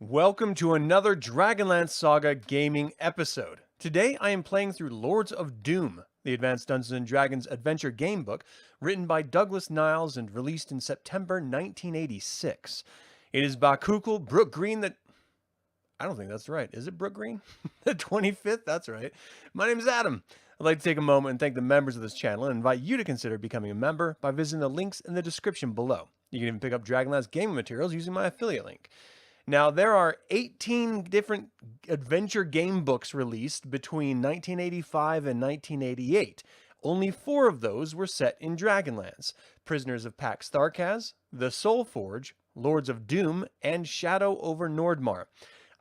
Welcome to another Dragonlance Saga gaming episode. Today I am playing through Lords of Doom, the Advanced Dungeons & Dragons Adventure gamebook, written by Douglas Niles and released in September 1986. It is by Kukul Brook Green that... I don't think that's right. Is it Brook Green? The 25th? That's right. My name is Adam. I'd like to take a moment and thank the members of this channel and invite you to consider becoming a member by visiting the links in the description below. You can even pick up Dragonlance gaming materials using my affiliate link. Now, there are 18 different adventure game books released between 1985 and 1988. Only 4 of those were set in Dragonlance: Prisoners of Pax Tharkaz, The Soul Forge, Lords of Doom, and Shadow over Nordmar.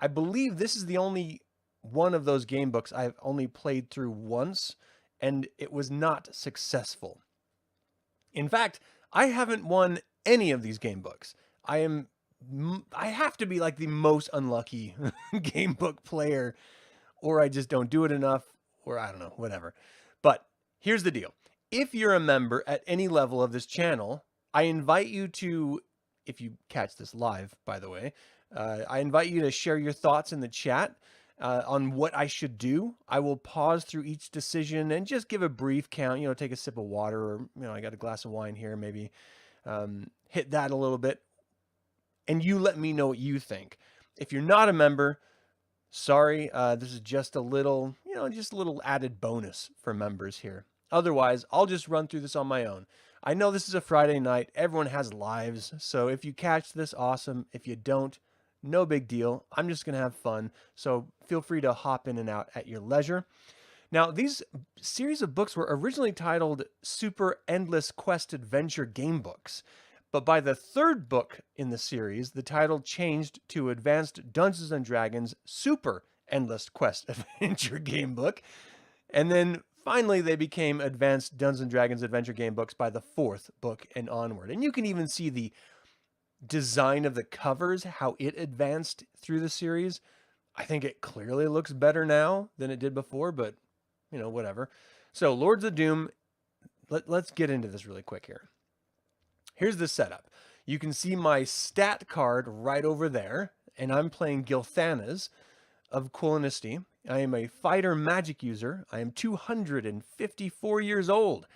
I believe this is the only one of those game books I've only played through once, and it was not successful. In fact, I haven't won any of these game books. I have to be like the most unlucky game book player, or I just don't do it enough, or I don't know, whatever. But here's the deal. If you're a member at any level of this channel, I invite you to, if you catch this live, by the way, I invite you to share your thoughts in the chat on what I should do. I will pause through each decision and just give a brief count, take a sip of water, or, I got a glass of wine here, maybe hit that a little bit. And you let me know what you think. If you're not a member, sorry, this is just a little, just a little added bonus for members here. Otherwise, I'll just run through this on my own. I know this is a Friday night. Everyone has lives. So if you catch this, awesome. If you don't, no big deal. I'm just going to have fun. So feel free to hop in and out at your leisure. Now, these series of books were originally titled Super Endless Quest Adventure Game Books. But by the 3rd book in the series, the title changed to Advanced Dungeons & Dragons Super Endless Quest Adventure Game Book. And then finally they became Advanced Dungeons & Dragons Adventure Game Books by the 4th book and onward. And you can even see the design of the covers, how it advanced through the series. I think it clearly looks better now than it did before, but, whatever. So Lords of Doom, let's get into this really quick here. Here's the setup. You can see my stat card right over there, and I'm playing Gilthanas of Quillinisty. I am a fighter magic user. I am 254 years old,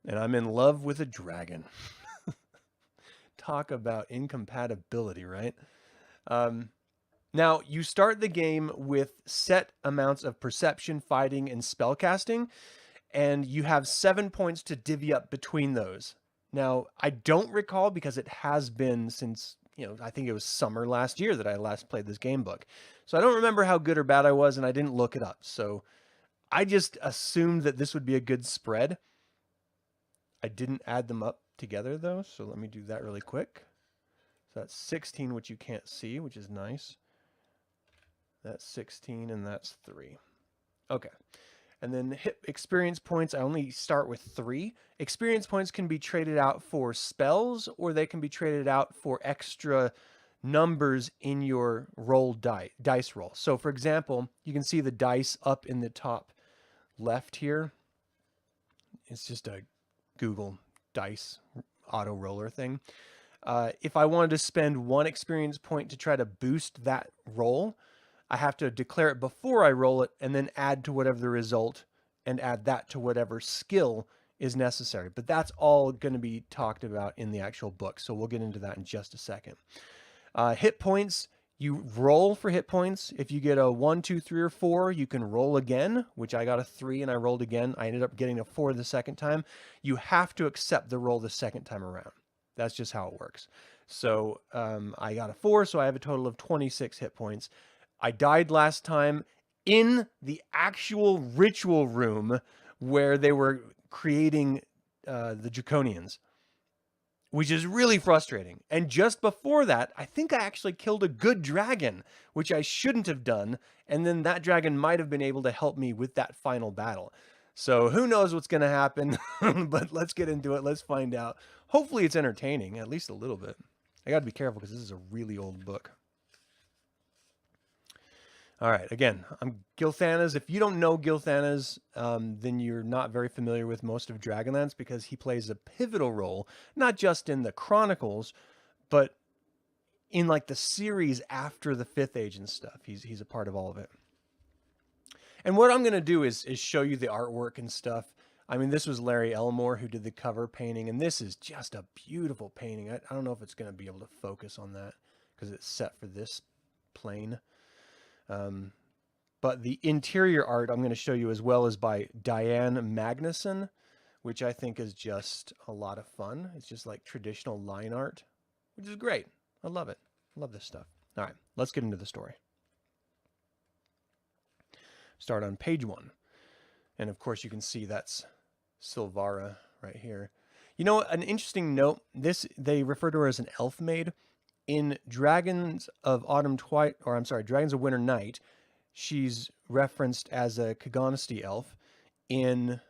and I'm in love with a dragon. Talk about incompatibility, right? Now, you start the game with set amounts of perception, fighting, and spellcasting, and you have 7 points to divvy up between those. Now, I don't recall, because it has been since, I think it was summer last year that I last played this game book. So I don't remember how good or bad I was, and I didn't look it up. So I just assumed that this would be a good spread. I didn't add them up together, though, so let me do that really quick. So that's 16, which you can't see, which is nice. That's 16, and that's 3. Okay. And then hit experience points, I only start with 3. Experience points can be traded out for spells, or they can be traded out for extra numbers in your roll dice roll. So for example, you can see the dice up in the top left here. It's just a Google dice auto roller thing. If I wanted to spend 1 experience point to try to boost that roll, I have to declare it before I roll it and then add to whatever the result and add that to whatever skill is necessary. But that's all going to be talked about in the actual book. So we'll get into that in just a second. Hit points, you roll for hit points. If you get a 1, 2, 3, or 4, you can roll again, which I got a 3 and I rolled again. I ended up getting a 4 the second time. You have to accept the roll the second time around. That's just how it works. So I got a 4, so I have a total of 26 hit points. I died last time in the actual ritual room where they were creating the Draconians, which is really frustrating. And just before that, I think I actually killed a good dragon, which I shouldn't have done. And then that dragon might have been able to help me with that final battle. So who knows what's going to happen, but let's get into it. Let's find out. Hopefully it's entertaining, at least a little bit. I got to be careful because this is a really old book. All right, again, I'm Gilthanas. If you don't know Gilthanas, then you're not very familiar with most of Dragonlance, because he plays a pivotal role, not just in the Chronicles, but in like the series after the 5th Age and stuff. He's a part of all of it. And what I'm going to do is show you the artwork and stuff. I mean, this was Larry Elmore who did the cover painting, and this is just a beautiful painting. I don't know if it's going to be able to focus on that because it's set for this plane. But the interior art I'm going to show you as well is by Diane Magnuson, which I think is just a lot of fun. It's just like traditional line art, which is great. I love it. I love this stuff. All right, let's get into the story. Start on page 1. And of course you can see that's Silvara right here. You know, an interesting note, they refer to her as an elf maid. In Dragons of Winter Night, she's referenced as a Kaganesty elf. In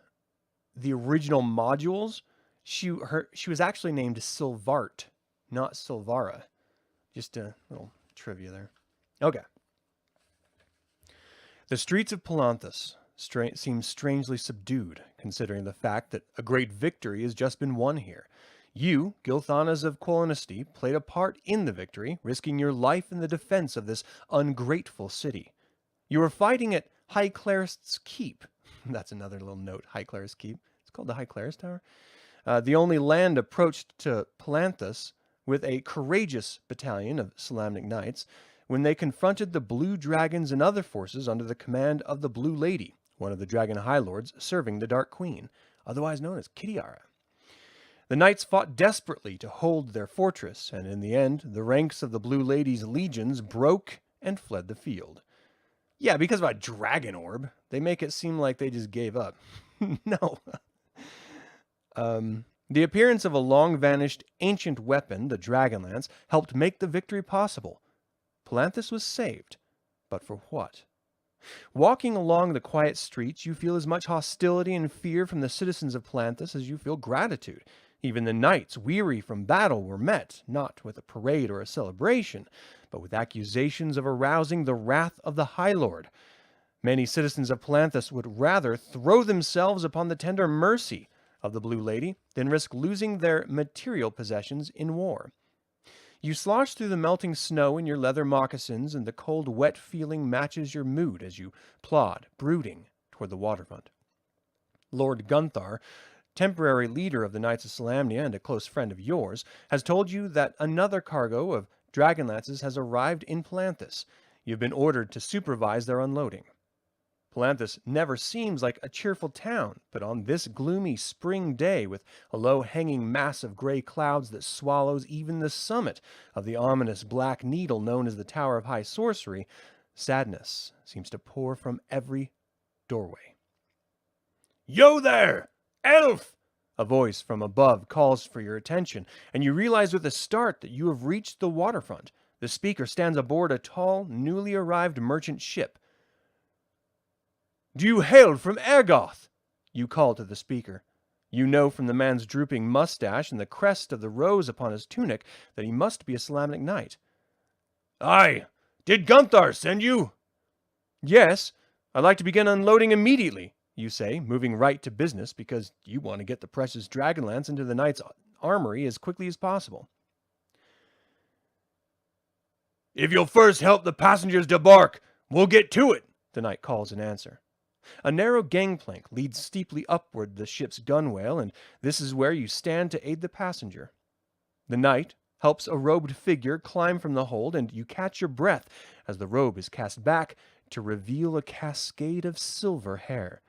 the original modules, she was actually named Silvart, not Silvara. Just a little trivia there. Okay. The streets of Palanthas seem strangely subdued, considering the fact that a great victory has just been won here. You, Gilthanas of Quolinesty, played a part in the victory, risking your life in the defense of this ungrateful city. You were fighting at High Clarist's Keep. That's another little note, High Clarist Keep. It's called the High Clarist Tower. The only land approached to Palanthas with a courageous battalion of Salamnic knights when they confronted the Blue Dragons and other forces under the command of the Blue Lady, one of the Dragon High Lords serving the Dark Queen, otherwise known as Kitiara. The knights fought desperately to hold their fortress, and in the end, the ranks of the Blue Lady's legions broke and fled the field. Yeah, because of a dragon orb. They make it seem like they just gave up. No. The appearance of a long-vanished ancient weapon, the Dragonlance, helped make the victory possible. Palanthas was saved, but for what? Walking along the quiet streets, you feel as much hostility and fear from the citizens of Palanthas as you feel gratitude. Even the knights, weary from battle, were met, not with a parade or a celebration, but with accusations of arousing the wrath of the High Lord. Many citizens of Palanthas would rather throw themselves upon the tender mercy of the Blue Lady than risk losing their material possessions in war. You slosh through the melting snow in your leather moccasins, and the cold, wet feeling matches your mood as you plod, brooding, toward the waterfront. Lord Gunthar, temporary leader of the Knights of Salamnia and a close friend of yours, has told you that another cargo of Dragonlances has arrived in Palanthas. You've been ordered to supervise their unloading. Palanthas never seems like a cheerful town, but on this gloomy spring day, with a low-hanging mass of gray clouds that swallows even the summit of the ominous black needle known as the Tower of High Sorcery, sadness seems to pour from every doorway. "Yo there, elf!" A voice from above calls for your attention, and you realize with a start that you have reached the waterfront. The speaker stands aboard a tall, newly arrived merchant ship. "Do you hail from Ergoth?" you call to the speaker. You know from the man's drooping mustache and the crest of the rose upon his tunic that he must be a Salamnic knight. "Aye. Did Gunthar send you?" "Yes. I'd like to begin unloading immediately," you say, moving right to business because you want to get the precious Dragonlance into the knight's armory as quickly as possible. "If you'll first help the passengers debark, we'll get to it," the knight calls in answer. A narrow gangplank leads steeply upward the ship's gunwale, and this is where you stand to aid the passenger. The knight helps a robed figure climb from the hold, and you catch your breath as the robe is cast back to reveal a cascade of silver hair.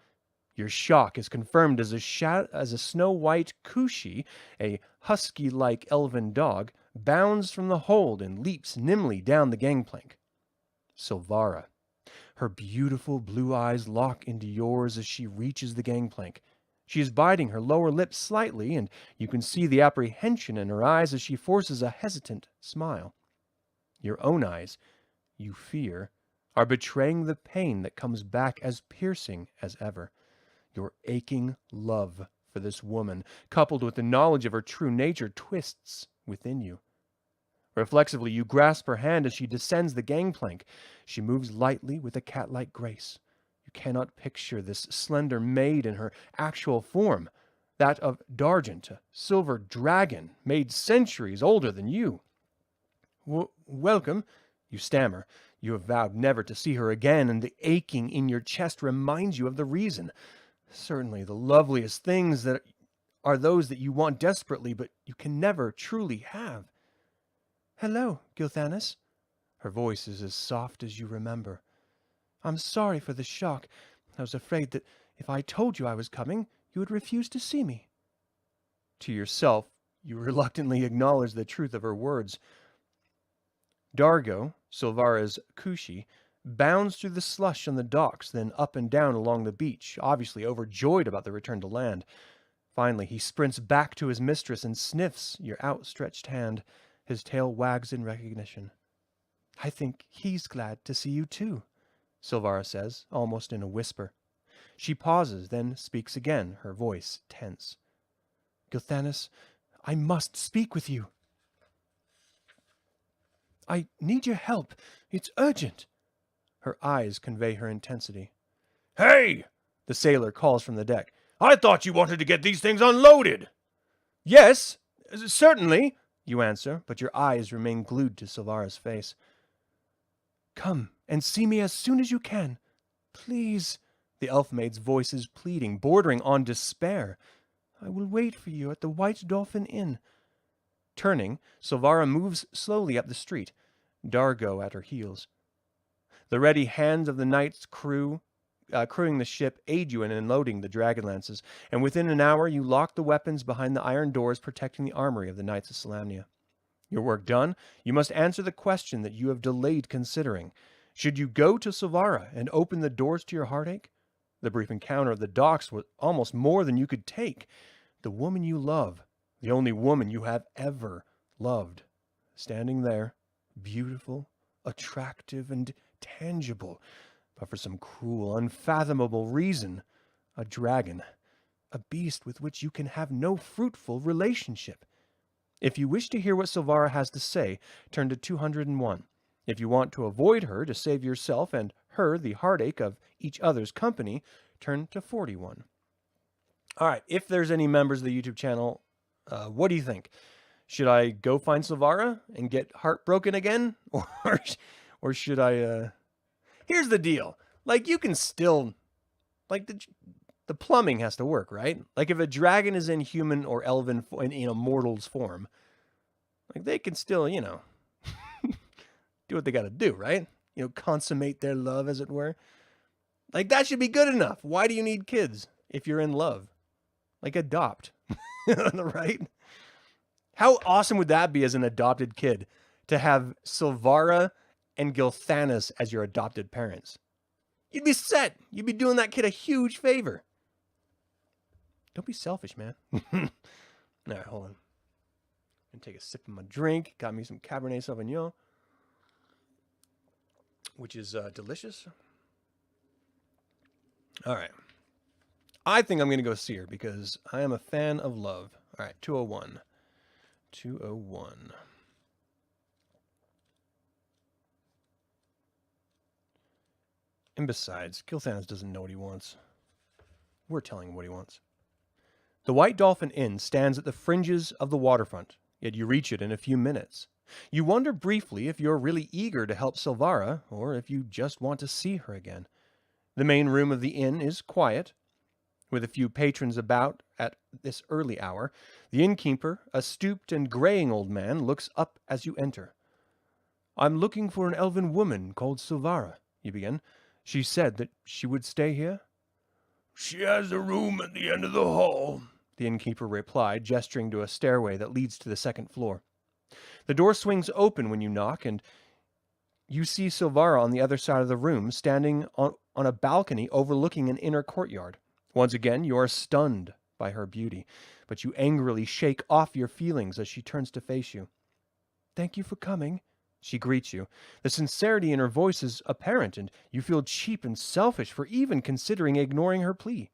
Your shock is confirmed as a snow-white Kushi, a husky-like elven dog, bounds from the hold and leaps nimbly down the gangplank. Silvara. Her beautiful blue eyes lock into yours as she reaches the gangplank. She is biting her lower lip slightly, and you can see the apprehension in her eyes as she forces a hesitant smile. Your own eyes, you fear, are betraying the pain that comes back as piercing as ever. Your aching love for this woman, coupled with the knowledge of her true nature, twists within you. Reflexively, you grasp her hand as she descends the gangplank. She moves lightly with a cat-like grace. You cannot picture this slender maid in her actual form, that of Dargent, a silver dragon made centuries older than you. welcome, you stammer. You have vowed never to see her again, and the aching in your chest reminds you of the reason. Certainly the loveliest things that are those that you want desperately, but you can never truly have. Hello, Gilthanas. Her voice is as soft as you remember. I'm sorry for the shock. I was afraid that if I told you I was coming, you would refuse to see me. To yourself, you reluctantly acknowledge the truth of her words. Dargo, Silvara's Kushi, bounds through the slush on the docks, then up and down along the beach, obviously overjoyed about the return to land. Finally, he sprints back to his mistress and sniffs your outstretched hand. His tail wags in recognition. I think he's glad to see you too, Silvara says, almost in a whisper. She pauses, then speaks again, her voice tense. Gilthanas, I must speak with you. I need your help. It's urgent. Her eyes convey her intensity. Hey! The sailor calls from the deck. I thought you wanted to get these things unloaded. Yes, certainly, you answer, but your eyes remain glued to Silvara's face. Come and see me as soon as you can. Please, the elf-maid's voice is pleading, bordering on despair. I will wait for you at the White Dolphin Inn. Turning, Silvara moves slowly up the street, Dargo at her heels. The ready hands of the knight's crewing the ship aid you in unloading the Dragonlances, and within an hour you lock the weapons behind the iron doors protecting the armory of the Knights of Solamnia. Your work done, you must answer the question that you have delayed considering. Should you go to Silvara and open the doors to your heartache? The brief encounter of the docks was almost more than you could take. The woman you love, the only woman you have ever loved, standing there, beautiful, attractive, and tangible, but for some cruel, unfathomable reason, a dragon, a beast with which you can have no fruitful relationship. If you wish to hear what Silvara has to say, turn to 201. If you want to avoid her to save yourself and her the heartache of each other's company, turn to 41. All right, if there's any members of the YouTube channel, what do you think? Should I go find Silvara and get heartbroken again? Or should I... Here's the deal. Like, you can still... Like, the plumbing has to work, right? Like, if a dragon is in human or elven, mortal's form, like, they can still, do what they got to do, right? Consummate their love, as it were. Like, that should be good enough. Why do you need kids if you're in love? Like, adopt, right? How awesome would that be as an adopted kid to have Silvara and Gilthanas as your adopted parents? You'd be set. You'd be doing that kid a huge favor. Don't be selfish, man. All right, hold on. I'm going to take a sip of my drink. Got me some Cabernet Sauvignon, which is delicious. All right. I think I'm going to go see her because I am a fan of love. All right, 201. 201. And besides, Gilthanas doesn't know what he wants. We're telling him what he wants. The White Dolphin Inn stands at the fringes of the waterfront, yet you reach it in a few minutes. You wonder briefly if you're really eager to help Silvara, or if you just want to see her again. The main room of the inn is quiet, with a few patrons about at this early hour. The innkeeper, a stooped and graying old man, looks up as you enter. I'm looking for an elven woman called Silvara, you begin. She said that she would stay here. She has a room at the end of the hall, the innkeeper replied, gesturing to a stairway that leads to the second floor. The door swings open when you knock, and you see Silvara on the other side of the room, standing on a balcony overlooking an inner courtyard. Once again, you are stunned by her beauty, but you angrily shake off your feelings as she turns to face you. Thank you for coming, she greets you. The sincerity in her voice is apparent, and you feel cheap and selfish for even considering ignoring her plea.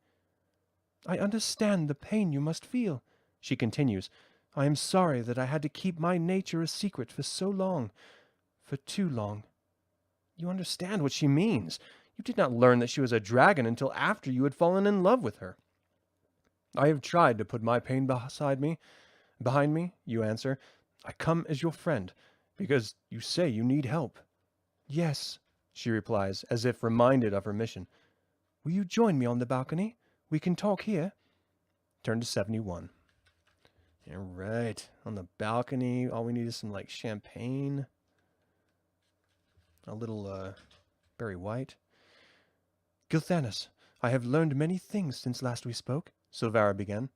I understand the pain you must feel, she continues. I am sorry that I had to keep my nature a secret for so long, for too long. You understand what she means. You did not learn that she was a dragon until after you had fallen in love with her. I have tried to put my pain behind me, you answer. I come as your friend, Because you say you need help. Yes, she replies, as if reminded of her mission. Will you join me on the balcony? We can talk here. Turn to 71. All right, on the balcony, all we need is some, champagne. A little, Barry White. Gilthanas, I have learned many things since last we spoke, Silvara began.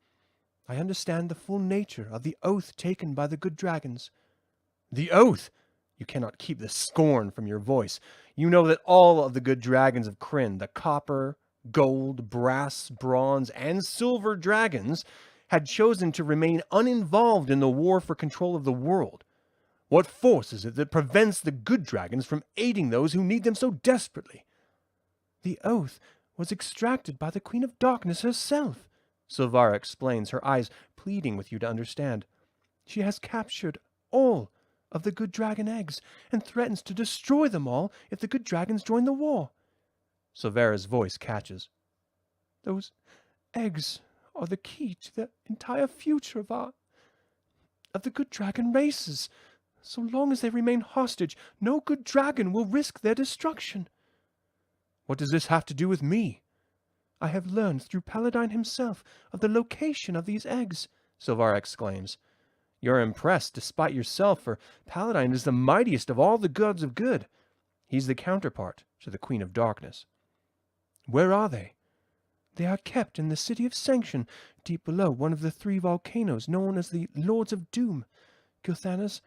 I understand the full nature of the oath taken by the good dragons. The oath! You cannot keep the scorn from your voice. You know that all of the good dragons of Krynn, the copper, gold, brass, bronze, and silver dragons, had chosen to remain uninvolved in the war for control of the world. What force is it that prevents the good dragons from aiding those who need them so desperately? The oath was extracted by the Queen of Darkness herself, Silvara explains, her eyes pleading with you to understand. She has captured all of the good dragon eggs and threatens to destroy them all if the good dragons join the war. Silvera's voice catches. Those eggs are the key to the entire future of the good dragon races. So long as they remain hostage, no good dragon will risk their destruction. What does this have to do with me? I have learned through Paladine himself of the location of these eggs, Silvara exclaims. You're impressed despite yourself, for Paladine is the mightiest of all the gods of good. He's the counterpart to the Queen of Darkness. Where are they? They are kept in the city of Sanction, deep below one of the 3 volcanoes known as the Lords of Doom. Gilthanas,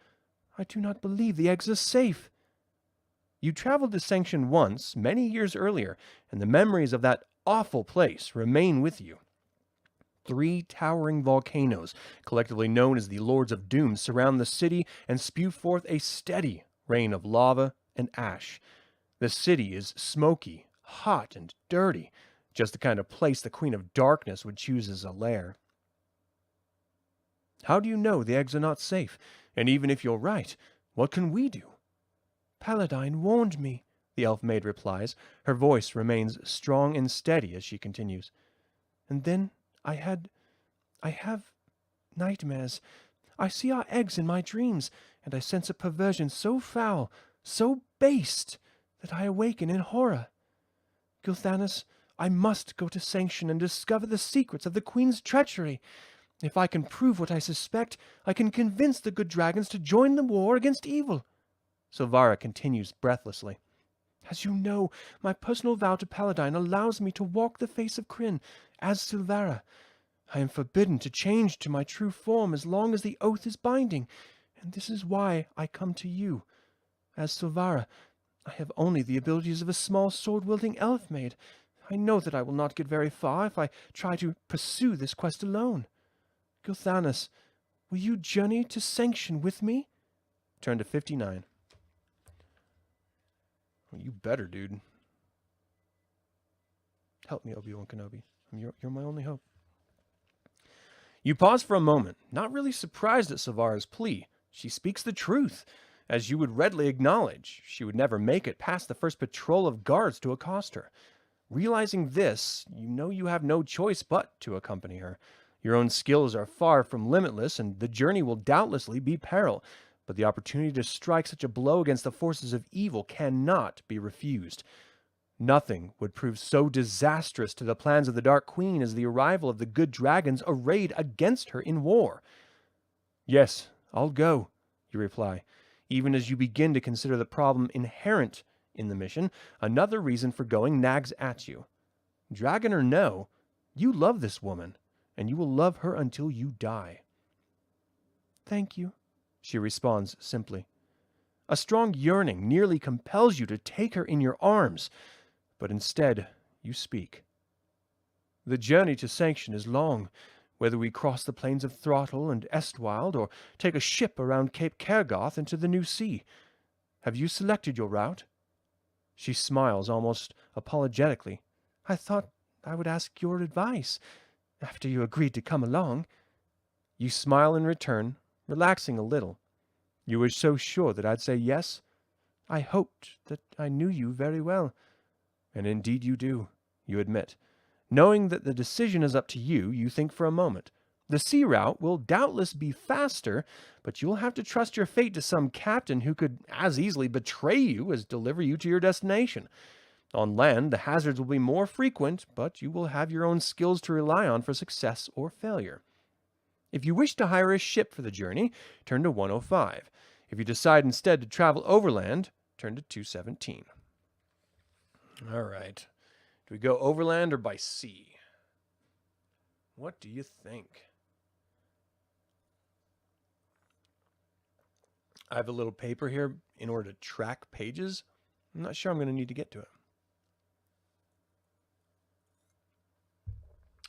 I do not believe the eggs are safe. You traveled to Sanction once, many years earlier, and the memories of that awful place remain with you. 3 towering volcanoes, collectively known as the Lords of Doom, surround the city and spew forth a steady rain of lava and ash. The city is smoky, hot, and dirty, just the kind of place the Queen of Darkness would choose as a lair. How do you know the eggs are not safe? And even if you're right, what can we do? Paladine warned me, the elf maid replies. Her voice remains strong and steady as she continues. And then I have nightmares. I see our eggs in my dreams, and I sense a perversion so foul, so based, that I awaken in horror. Gilthanas, I must go to Sanction and discover the secrets of the Queen's treachery. If I can prove what I suspect, I can convince the good dragons to join the war against evil. Silvara continues breathlessly. As you know, my personal vow to Paladine allows me to walk the face of Krynn as Silvara. I am forbidden to change to my true form as long as the oath is binding, and this is why I come to you. As Silvara, I have only the abilities of a small sword-wielding elf maid. I know that I will not get very far if I try to pursue this quest alone. Gilthanas, will you journey to Sanction with me? Turn to 59. Well, you better, dude. Help me, Obi-Wan Kenobi. You're my only hope. You pause for a moment, not really surprised at Silvara's plea. She speaks the truth, as you would readily acknowledge. She would never make it past the first patrol of guards to accost her. Realizing this, you know you have no choice but to accompany her. Your own skills are far from limitless, and the journey will doubtlessly be peril, but the opportunity to strike such a blow against the forces of evil cannot be refused. Nothing would prove so disastrous to the plans of the Dark Queen as the arrival of the good dragons arrayed against her in war. Yes, I'll go, you reply, even as you begin to consider the problem inherent in the mission. Another reason for going nags at you. Dragon or no, you love this woman, and you will love her until you die. Thank you, she responds simply. A strong yearning nearly compels you to take her in your arms, but instead you speak. The journey to Sanction is long, whether we cross the plains of Throttle and Estwild or take a ship around Cape Kergoth into the New Sea. Have you selected your route? She smiles almost apologetically. I thought I would ask your advice after you agreed to come along. You smile in return, relaxing a little. You were so sure that I'd say yes? I hoped that I knew you very well. And indeed you do, you admit. Knowing that the decision is up to you, you think for a moment. The sea route will doubtless be faster, but you will have to trust your fate to some captain who could as easily betray you as deliver you to your destination. On land, the hazards will be more frequent, but you will have your own skills to rely on for success or failure. If you wish to hire a ship for the journey, turn to 105. If you decide instead to travel overland, turn to 217. All right. Do we go overland or by sea? What do you think? I have a little paper here in order to track pages. I'm not sure I'm going to need to get to it.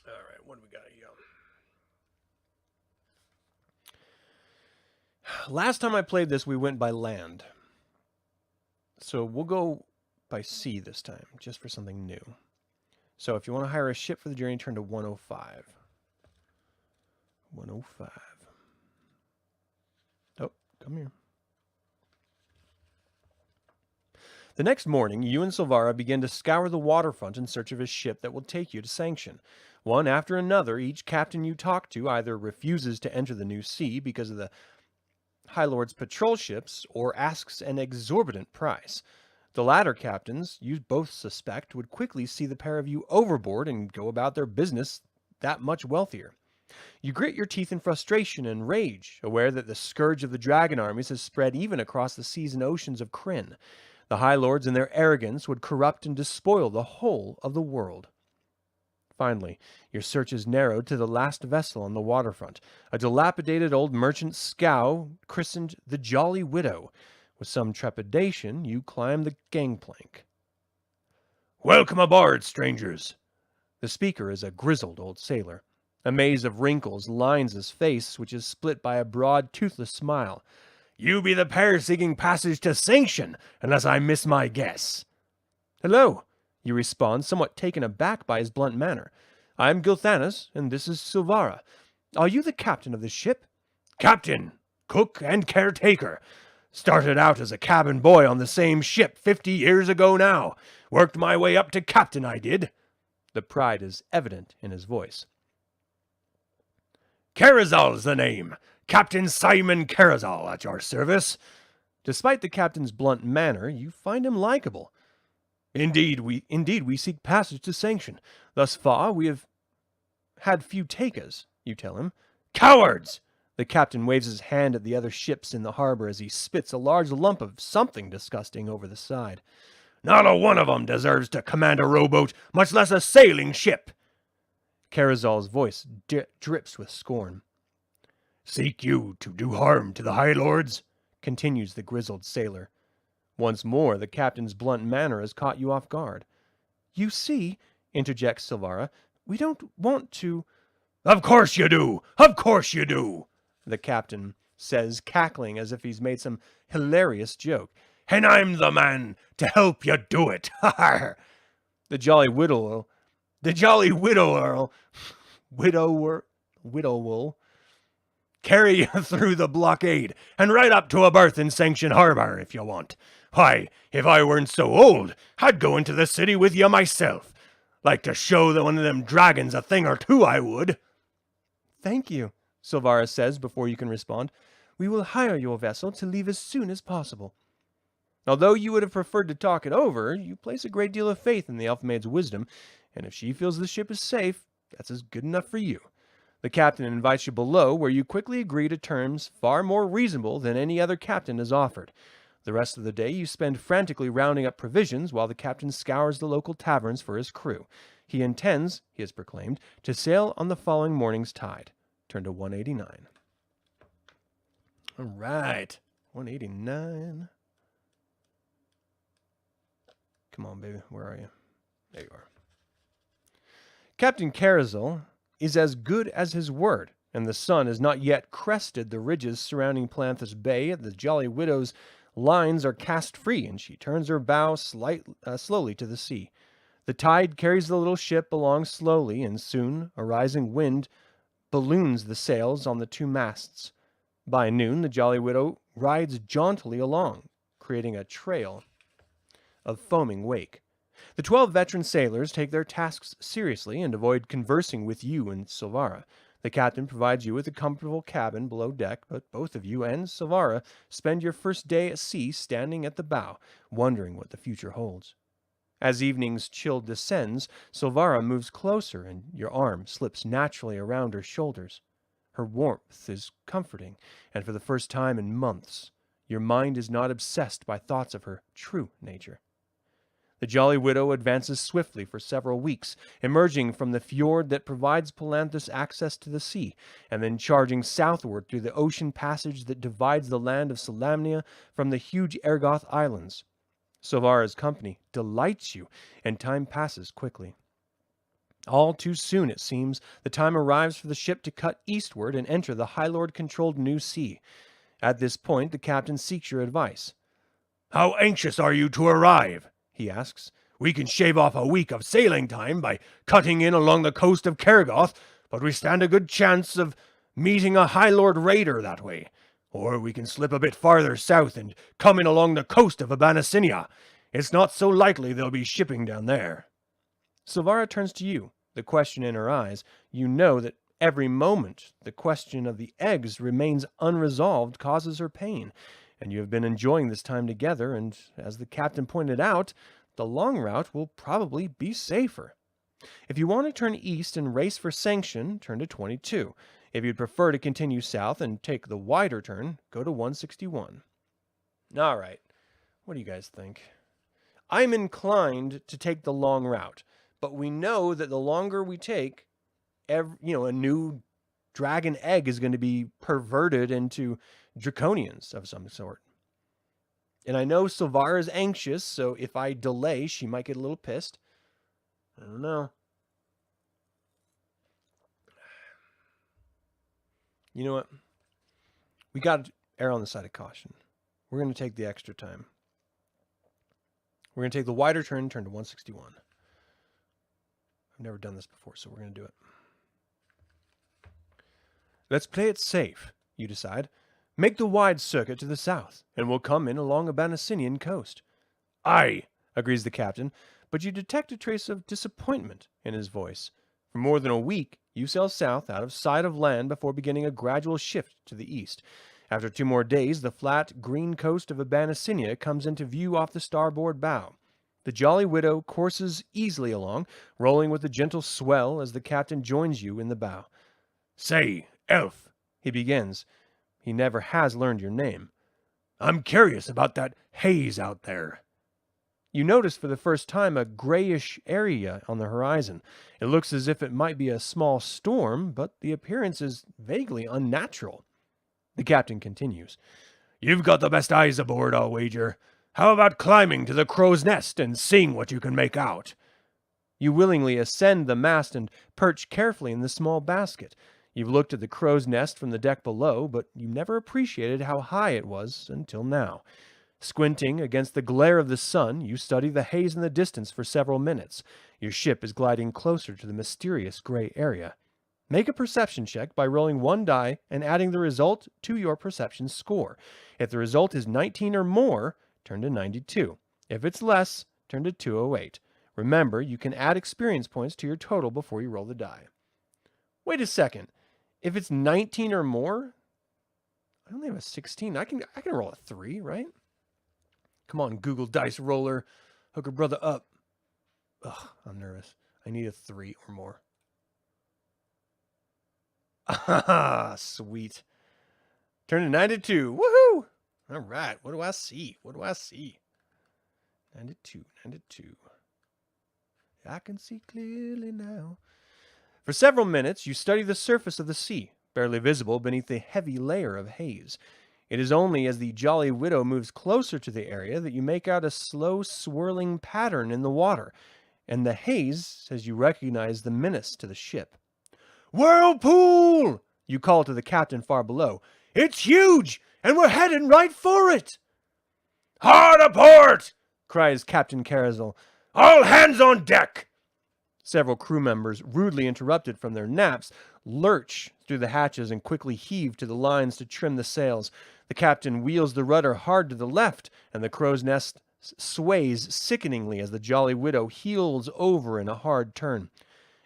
All right, what do we got here? Last time I played this, we went by land. So we'll go by sea this time, just for something new. So if you want to hire a ship for the journey, turn to 105. 105. Oh, come here. The next morning, you and Silvara begin to scour the waterfront in search of a ship that will take you to Sanction. One after another, each captain you talk to either refuses to enter the new sea because of the High Lord's patrol ships or asks an exorbitant price. The latter captains, you both suspect, would quickly see the pair of you overboard and go about their business that much wealthier. You grit your teeth in frustration and rage, aware that the scourge of the dragon armies has spread even across the seas and oceans of Krynn. The High Lords in their arrogance would corrupt and despoil the whole of the world. Finally, your search is narrowed to the last vessel on the waterfront, a dilapidated old merchant scow christened the Jolly Widow. With some trepidation, you climb the gangplank. "Welcome aboard, strangers!" The speaker is a grizzled old sailor. A maze of wrinkles lines his face, which is split by a broad, toothless smile. "You be the pair seeking passage to Sanction, unless I miss my guess." "Hello," you respond, somewhat taken aback by his blunt manner. "I am Gilthanas, and this is Silvara. Are you the captain of this ship?" "Captain, cook, and caretaker. Started out as a cabin boy on the same ship 50 years ago now. Worked my way up to captain, I did." The pride is evident in his voice. "Carazal's the name. Captain Simon Carazal at your service." Despite the captain's blunt manner, you find him likable. Indeed we seek passage to Sanction. Thus far, we have had few takers," you tell him. "Cowards!" The captain waves his hand at the other ships in the harbor as he spits a large lump of something disgusting over the side. "Not a one of 'em deserves to command a rowboat, much less a sailing ship." Carazal's voice drips with scorn. "Seek you to do harm to the High Lords?" continues the grizzled sailor. Once more, the captain's blunt manner has caught you off guard. "You see," interjects Silvara, "we don't want to—" "Of course you do! Of course you do!" the captain says, cackling as if he's made some hilarious joke. "And I'm the man to help you do it! Ha ha!" The Jolly Widower, widower, carry you through the blockade and right up to a berth in Sanction Harbor if you want. Why, if I weren't so old, I'd go into the city with you myself. Like to show that one of them dragons a thing or two, I would." "Thank you," Silvara says before you can respond. "We will hire your vessel to leave as soon as possible." Although you would have preferred to talk it over, you place a great deal of faith in the elf-maid's wisdom, and if she feels the ship is safe, that's as good enough for you. The captain invites you below, where you quickly agree to terms far more reasonable than any other captain has offered. The rest of the day you spend frantically rounding up provisions while the captain scours the local taverns for his crew. He intends, he has proclaimed, to sail on the following morning's tide. Turn to 189. All right, 189. Come on, baby, where are you? There you are. Captain Carazal is as good as his word, and the sun has not yet crested the ridges surrounding Palanthas Bay. The Jolly Widow's lines are cast free, and she turns her bow slowly to the sea. The tide carries the little ship along slowly, and soon a rising wind balloons the sails on the two masts. By noon, the Jolly Widow rides jauntily along, creating a trail of foaming wake. The 12 veteran sailors take their tasks seriously and avoid conversing with you and Silvara. The captain provides you with a comfortable cabin below deck, but both of you and Silvara spend your first day at sea standing at the bow, wondering what the future holds. As evening's chill descends, Silvara moves closer and your arm slips naturally around her shoulders. Her warmth is comforting, and for the first time in months, your mind is not obsessed by thoughts of her true nature. The Jolly Widow advances swiftly for several weeks, emerging from the fjord that provides Palanthas access to the sea, and then charging southward through the ocean passage that divides the land of Solamnia from the huge Ergoth Islands. Silvara's company delights you, and time passes quickly. All too soon, it seems, the time arrives for the ship to cut eastward and enter the High Lord-controlled New Sea. At this point, the captain seeks your advice. "How anxious are you to arrive?" he asks. "We can shave off a week of sailing time by cutting in along the coast of Kergoth, but we stand a good chance of meeting a High Lord raider that way. Or we can slip a bit farther south and come in along the coast of Abanasinia. It's not so likely they'll be shipping down there." Silvara turns to you, the question in her eyes. You know that every moment the question of the eggs remains unresolved causes her pain, and you have been enjoying this time together, and as the captain pointed out, the long route will probably be safer. If you want to turn east and race for sanction, turn to 22. If you'd prefer to continue south and take the wider turn, go to 161. All right, what do you guys think? I'm inclined to take the long route, but we know that the longer we take, a new dragon egg is going to be perverted into draconians of some sort. And I know Silvara is anxious, so if I delay, she might get a little pissed. I don't know. You know what? We got to err on the side of caution. We're going to take the extra time. We're going to take the wider turn to 161. I've never done this before, so we're going to do it. Let's play it safe, you decide. Make the wide circuit to the south, and we'll come in along a Abanasinian coast. "Aye," agrees the captain, but you detect a trace of disappointment in his voice. For more than a week, you sail south out of sight of land before beginning a gradual shift to the east. After 2 more days, the flat, green coast of Abanasinia comes into view off the starboard bow. The Jolly Widow courses easily along, rolling with a gentle swell as the captain joins you in the bow. "Say, elf," he begins. He never has learned your name. "I'm curious about that haze out there." You notice for the first time a grayish area on the horizon. It looks as if it might be a small storm, but the appearance is vaguely unnatural. The captain continues. "You've got the best eyes aboard, I'll wager. How about climbing to the crow's nest and seeing what you can make out?" You willingly ascend the mast and perch carefully in the small basket. You've looked at the crow's nest from the deck below, but you never appreciated how high it was until now. Squinting against the glare of the sun, you study the haze in the distance for several minutes. Your ship is gliding closer to the mysterious gray area. Make a perception check by rolling 1 die and adding the result to your perception score. If the result is 19 or more, turn to 92. If it's less, turn to 208. Remember, you can add experience points to your total before you roll the die. Wait a second. If it's 19 or more, I only have a 16. I can roll a 3, right? Come on, Google Dice Roller. Hook her brother up. Ugh, I'm nervous. I need a 3 or more. Ah, sweet. Turn to 92. Woohoo! All right. What do I see? 92. I can see clearly now. For several minutes, you study the surface of the sea, barely visible beneath a heavy layer of haze. It is only as the Jolly Widow moves closer to the area that you make out a slow swirling pattern in the water, and the haze says you recognize the menace to the ship. "Whirlpool!" You call to the captain far below. "It's huge, and we're heading right for it!" "Hard aport!" cries Captain Carazel. "All hands on deck!" Several crew members, rudely interrupted from their naps, lurch through the hatches and quickly heave to the lines to trim the sails. The captain wheels the rudder hard to the left, and the crow's nest sways sickeningly as the Jolly Widow heels over in a hard turn.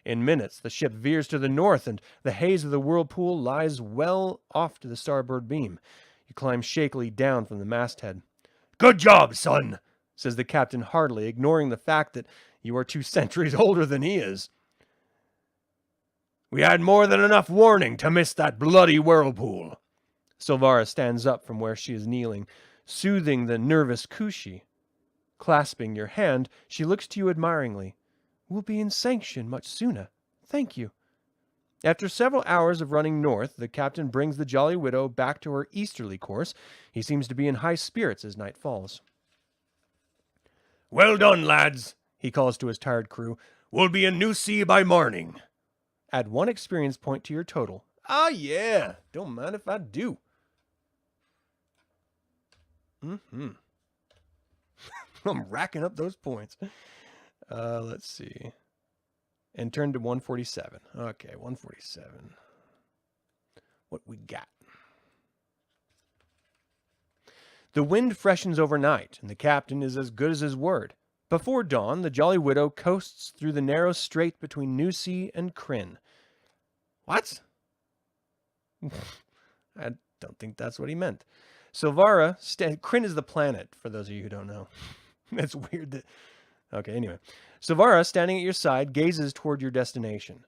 In minutes, the ship veers to the north, and the haze of the whirlpool lies well off to the starboard beam. You climb shakily down from the masthead. Good job, son, says the captain heartily, ignoring the fact that you are 2 centuries older than he is. We had more than enough warning to miss that bloody whirlpool. Silvara stands up from where she is kneeling, soothing the nervous Kushi. Clasping your hand, she looks to you admiringly. We'll be in sanction much sooner. Thank you. After several hours of running north, the captain brings the Jolly Widow back to her easterly course. He seems to be in high spirits as night falls. Well done, lads, he calls to his tired crew. We'll be in New Sea by morning. Add 1 experience point to your total. Ah, yeah. Don't mind if I do. I'm racking up those points. Let's see. And turn to 147. Okay, 147. What we got? The wind freshens overnight, and the captain is as good as his word. Before dawn, the Jolly Widow coasts through the narrow strait between New Sea and Krynn. What? I don't think that's what he meant. Silvara, Krynn is the planet, for those of you who don't know. It's weird that... Okay, anyway. Silvara, standing at your side, gazes toward your destination.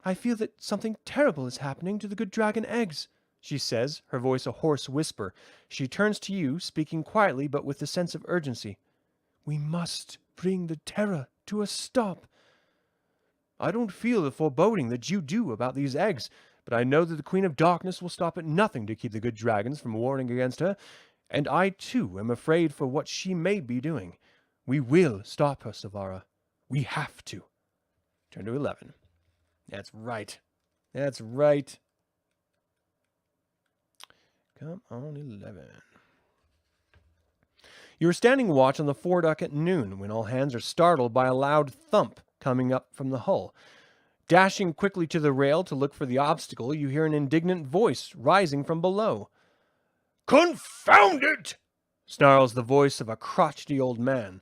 I feel that something terrible is happening to the good dragon eggs, she says, her voice a hoarse whisper. She turns to you, speaking quietly but with a sense of urgency. We must bring the terror to a stop. I don't feel the foreboding that you do about these eggs, but I know that the Queen of Darkness will stop at nothing to keep the good dragons from warring against her, and I, too, am afraid for what she may be doing. We will stop her, Silvara. We have to. Turn to 11. That's right. That's right. Come on, 11. You are standing watch on the foredeck at noon when all hands are startled by a loud thump coming up from the hull. Dashing quickly to the rail to look for the obstacle, you hear an indignant voice rising from below. Confound it! Snarls the voice of a crotchety old man.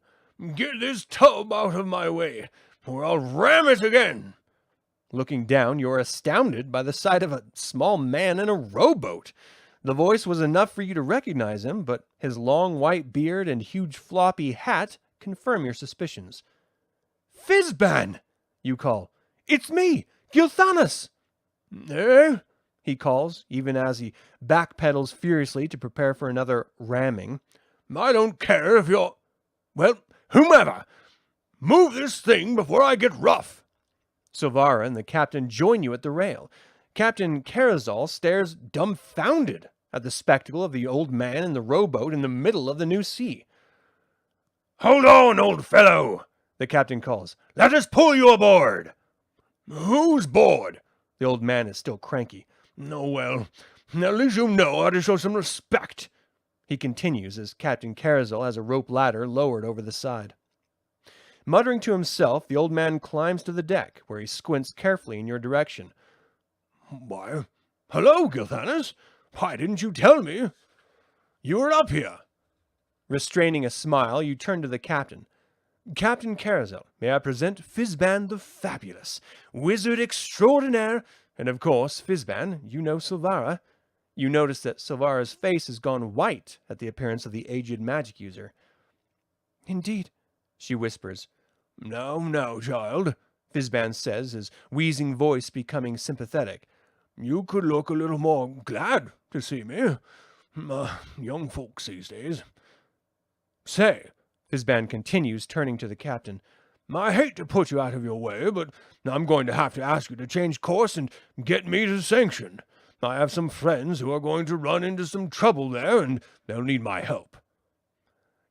Get this tub out of my way, or I'll ram it again. Looking down, you are astounded by the sight of a small man in a rowboat. The voice was enough for you to recognize him, but his long white beard and huge floppy hat confirm your suspicions. Fizban! You call. It's me, Gilthanas! Eh? He calls, even as he backpedals furiously to prepare for another ramming. I don't care if you're... Well, whomever! Move this thing before I get rough! Silvara and the captain join you at the rail. Captain Karazal stares dumbfounded at the spectacle of the old man in the rowboat in the middle of the New Sea. Hold on, old fellow, the captain calls. Let us pull you aboard. Who's board? The old man is still cranky. Oh, well, at least you know how to show some respect. He continues as Captain Karazal has a rope ladder lowered over the side. Muttering to himself, the old man climbs to the deck, where he squints carefully in your direction. Why, hello, Gilthanas. Why didn't you tell me? You were up here. Restraining a smile, you turn to the captain. Captain Karazal, may I present Fizban the Fabulous, wizard extraordinaire, and of course, Fizban, you know Silvara. You notice that Silvara's face has gone white at the appearance of the aged magic user. Indeed, she whispers. No, child, Fizban says, his wheezing voice becoming sympathetic. You could look a little more glad to see me. Young folks these days. Say, Fizban continues, turning to the captain. I hate to put you out of your way, but I'm going to have to ask you to change course and get me to Sanction. I have some friends who are going to run into some trouble there, and they'll need my help.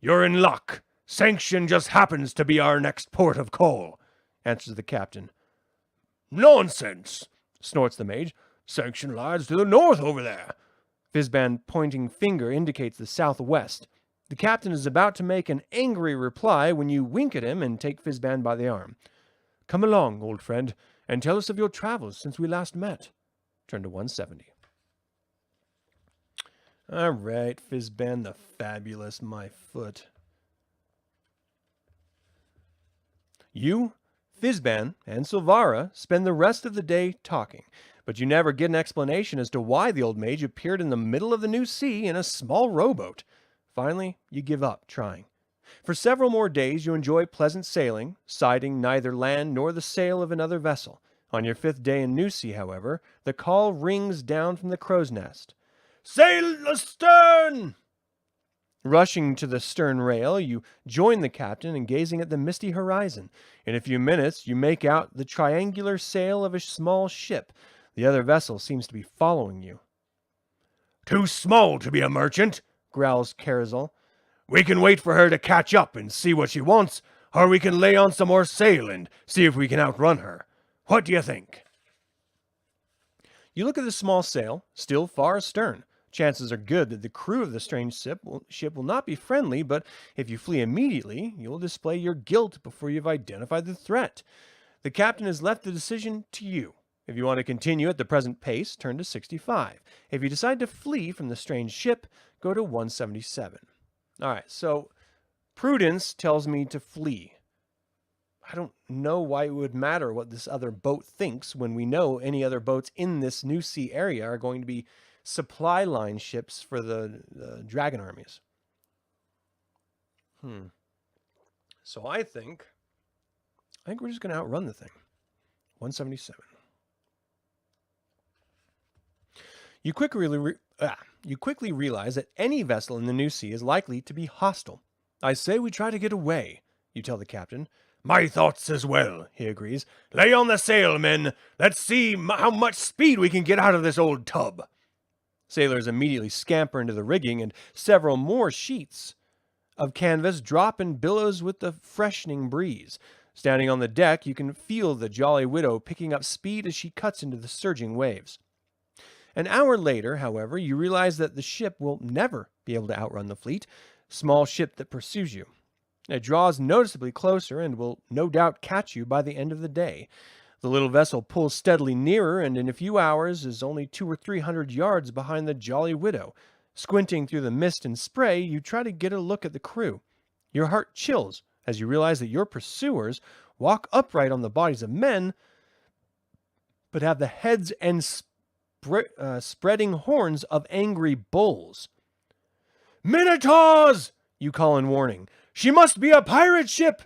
You're in luck. Sanction just happens to be our next port of call, answers the captain. Nonsense, snorts the mage. Sanction lies to the north over there. Fizban pointing finger indicates the southwest. The captain is about to make an angry reply when you wink at him and take Fizban by the arm. Come along, old friend, and tell us of your travels since we last met. Turn to 170. All right, Fizban the Fabulous, my foot. You, Fizban and Silvara spend the rest of the day talking, but you never get an explanation as to why the old mage appeared in the middle of the new sea in a small rowboat. Finally, you give up trying. For several more days, you enjoy pleasant sailing, sighting neither land nor the sail of another vessel. On your 5th day in New Sea, however, the call rings down from the crow's nest. "Sail astern!" Rushing to the stern rail, you join the captain and gazing at the misty horizon. In a few minutes, you make out the triangular sail of a small ship. The other vessel seems to be following you. "Too small to be a merchant," growls Carazal. "We can wait for her to catch up and see what she wants, or we can lay on some more sail and see if we can outrun her. What do you think?" You look at the small sail, still far astern. Chances are good that the crew of the strange ship will not be friendly, but if you flee immediately, you will display your guilt before you've identified the threat. The captain has left the decision to you. If you want to continue at the present pace, turn to 65. If you decide to flee from the strange ship, go to 177. All right, so prudence tells me to flee. I don't know why it would matter what this other boat thinks when we know any other boats in this new sea area are going to be supply line ships for the dragon armies. So I think we're just going to outrun the thing. 177. You quickly realize that any vessel in the new sea is likely to be hostile. I say we try to get away, you tell the captain. "My thoughts as well," he agrees. "Lay on the sail, men. Let's see how much speed we can get out of this old tub." Sailors immediately scamper into the rigging, and several more sheets of canvas drop in billows with the freshening breeze. Standing on the deck, you can feel the Jolly Widow picking up speed as she cuts into the surging waves. An hour later, however, you realize that the ship will never be able to outrun the fleet, small ship that pursues you. It draws noticeably closer and will no doubt catch you by the end of the day. The little vessel pulls steadily nearer, and in a few hours is only 200 or 300 yards behind the Jolly Widow. Squinting through the mist and spray, you try to get a look at the crew. Your heart chills as you realize that your pursuers walk upright on the bodies of men, but have the heads and spreading horns of angry bulls. "Minotaurs!" you call in warning. "She must be a pirate ship!"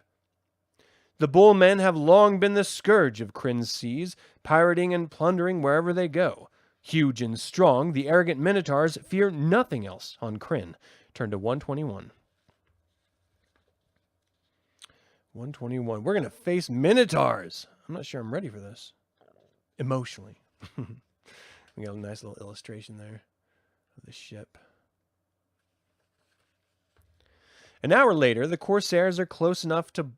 The bull men have long been the scourge of Krynn's seas, pirating and plundering wherever they go. Huge and strong, the arrogant Minotaurs fear nothing else on Krynn. Turn to 121. 121. We're going to face Minotaurs. I'm not sure I'm ready for this. Emotionally. We got a nice little illustration there of the ship. An hour later, the Corsairs are close enough to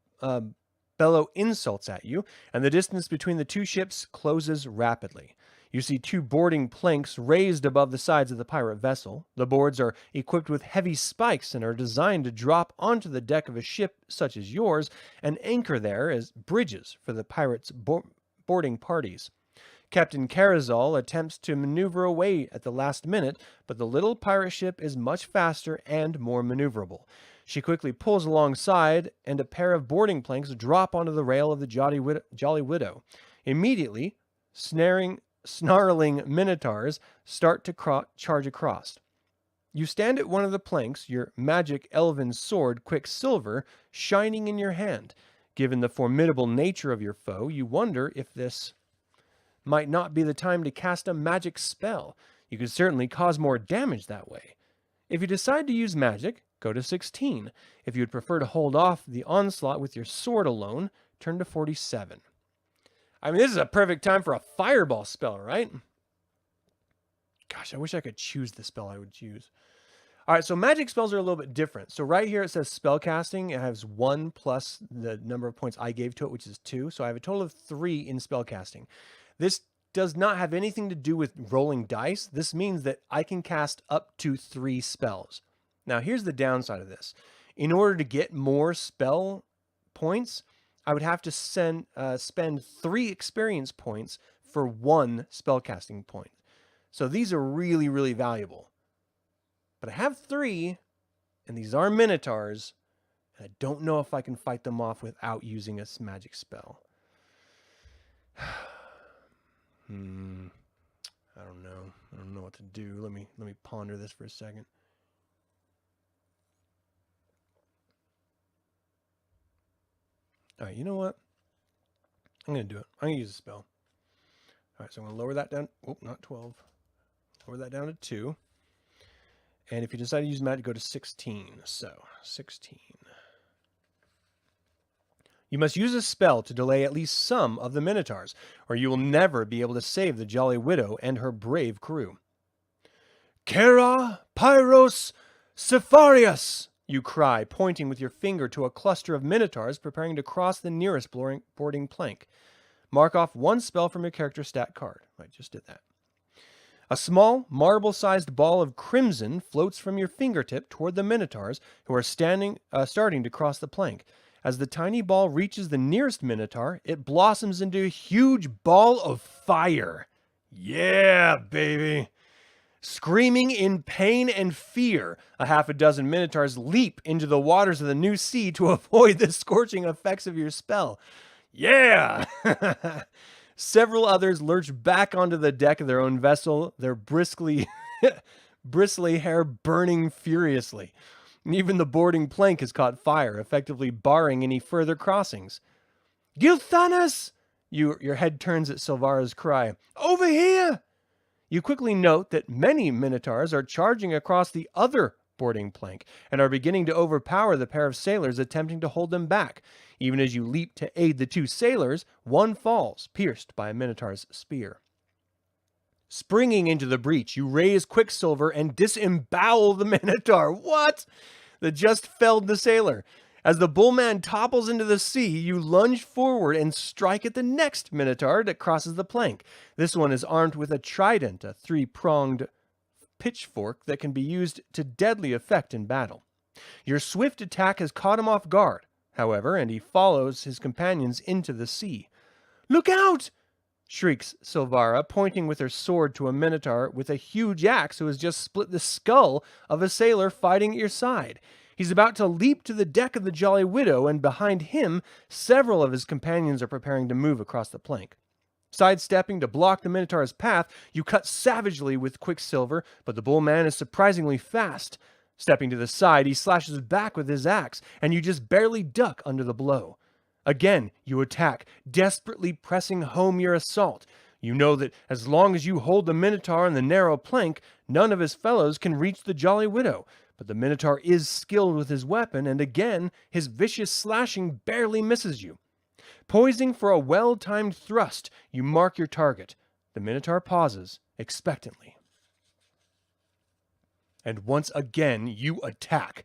bellow insults at you, and the distance between the two ships closes rapidly. You see 2 boarding planks raised above the sides of the pirate vessel. The boards are equipped with heavy spikes and are designed to drop onto the deck of a ship such as yours and anchor there as bridges for the pirates' boarding parties. Captain Carazal attempts to maneuver away at the last minute, but the little pirate ship is much faster and more maneuverable. She quickly pulls alongside, and a pair of boarding planks drop onto the rail of the Jolly Widow. Immediately, snarling Minotaurs start to charge across. You stand at one of the planks, your magic elven sword, Quicksilver, shining in your hand. Given the formidable nature of your foe, you wonder if this might not be the time to cast a magic spell. You could certainly cause more damage that way. If you decide to use magic, go to 16. If you would prefer to hold off the onslaught with your sword alone, turn to 47. I mean, this is a perfect time for a fireball spell, right? Gosh, I wish I could choose the spell I would choose. All right, so magic spells are a little bit different. So right here it says spellcasting. It has 1 plus the number of points I gave to it, which is 2. So I have a total of 3 in spellcasting. This does not have anything to do with rolling dice. This means that I can cast up to 3 spells. Now, here's the downside of this. In order to get more spell points, I would have to spend 3 experience points for 1 spellcasting point. So these are really, really valuable. But I have 3, and these are Minotaurs, and I don't know if I can fight them off without using a magic spell. I don't know. I don't know what to do. Let me ponder this for a second. All right, you know what? I'm going to do it. I'm going to use a spell. All right, so I'm going to lower that down. Oh, not 12. Lower that down to 2. And if you decide to use magic, go to 16. So, 16. You must use a spell to delay at least some of the Minotaurs, or you will never be able to save the Jolly Widow and her brave crew. Kera Pyros Cepharius, you cry, pointing with your finger to a cluster of Minotaurs preparing to cross the nearest boarding plank. Mark off 1 spell from your character stat card. I just did that. A small, marble-sized ball of crimson floats from your fingertip toward the Minotaurs, who are starting to cross the plank. As the tiny ball reaches the nearest Minotaur, it blossoms into a huge ball of fire. Yeah, baby! Screaming in pain and fear, a half a dozen Minotaurs leap into the waters of the new sea to avoid the scorching effects of your spell. Yeah! Several others lurch back onto the deck of their own vessel, their bristly hair burning furiously. And even the boarding plank has caught fire, effectively barring any further crossings. Gilthanas! Your head turns at Silvara's cry. Over here! You quickly note that many Minotaurs are charging across the other boarding plank and are beginning to overpower the pair of sailors attempting to hold them back. Even as you leap to aid the 2 sailors, one falls, pierced by a Minotaur's spear. Springing into the breach, you raise Quicksilver and disembowel the Minotaur. What? That just felled the sailor. As the bullman topples into the sea, you lunge forward and strike at the next Minotaur that crosses the plank. This one is armed with a trident, a 3-pronged pitchfork that can be used to deadly effect in battle. Your swift attack has caught him off guard, however, and he follows his companions into the sea. Look out! Shrieks Silvara, pointing with her sword to a Minotaur with a huge axe who has just split the skull of a sailor fighting at your side. He's about to leap to the deck of the Jolly Widow, and behind him, several of his companions are preparing to move across the plank. Sidestepping to block the Minotaur's path, you cut savagely with Quicksilver, but the bullman is surprisingly fast. Stepping to the side, he slashes back with his axe, and you just barely duck under the blow. Again, you attack, desperately pressing home your assault. You know that as long as you hold the Minotaur on the narrow plank, none of his fellows can reach the Jolly Widow. But the Minotaur is skilled with his weapon, and again, his vicious slashing barely misses you. Poising for a well-timed thrust, you mark your target. The Minotaur pauses, expectantly. And once again, you attack.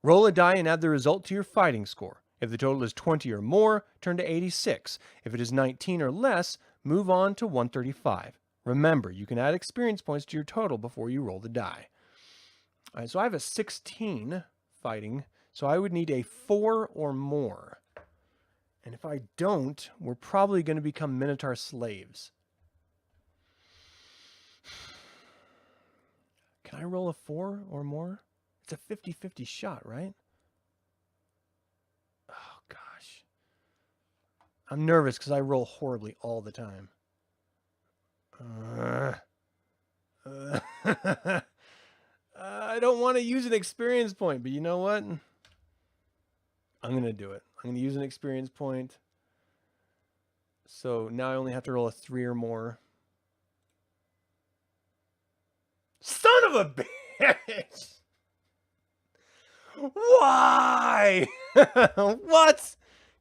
Roll a die and add the result to your fighting score. If the total is 20 or more, turn to 86. If it is 19 or less, move on to 135. Remember, you can add experience points to your total before you roll the die. All right, so I have a 16 fighting, so I would need a 4 or more. And if I don't, we're probably going to become Minotaur slaves. Can I roll a 4 or more? It's a 50-50 shot, right? Oh, gosh. I'm nervous because I roll horribly all the time. I don't want to use an experience point, but you know what? I'm going to do it. I'm going to use an experience point. So now I only have to roll a 3 or more. Son of a bitch! Why? What?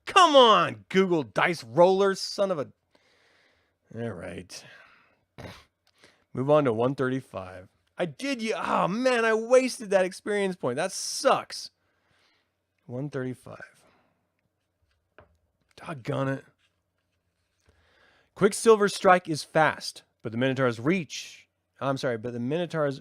Come on, Google Dice Roller, son of a... All right. Move on to 135. I did you... Oh, man, I wasted that experience point. That sucks. 135. Doggone it. Quicksilver's strike is fast, but the Minotaur's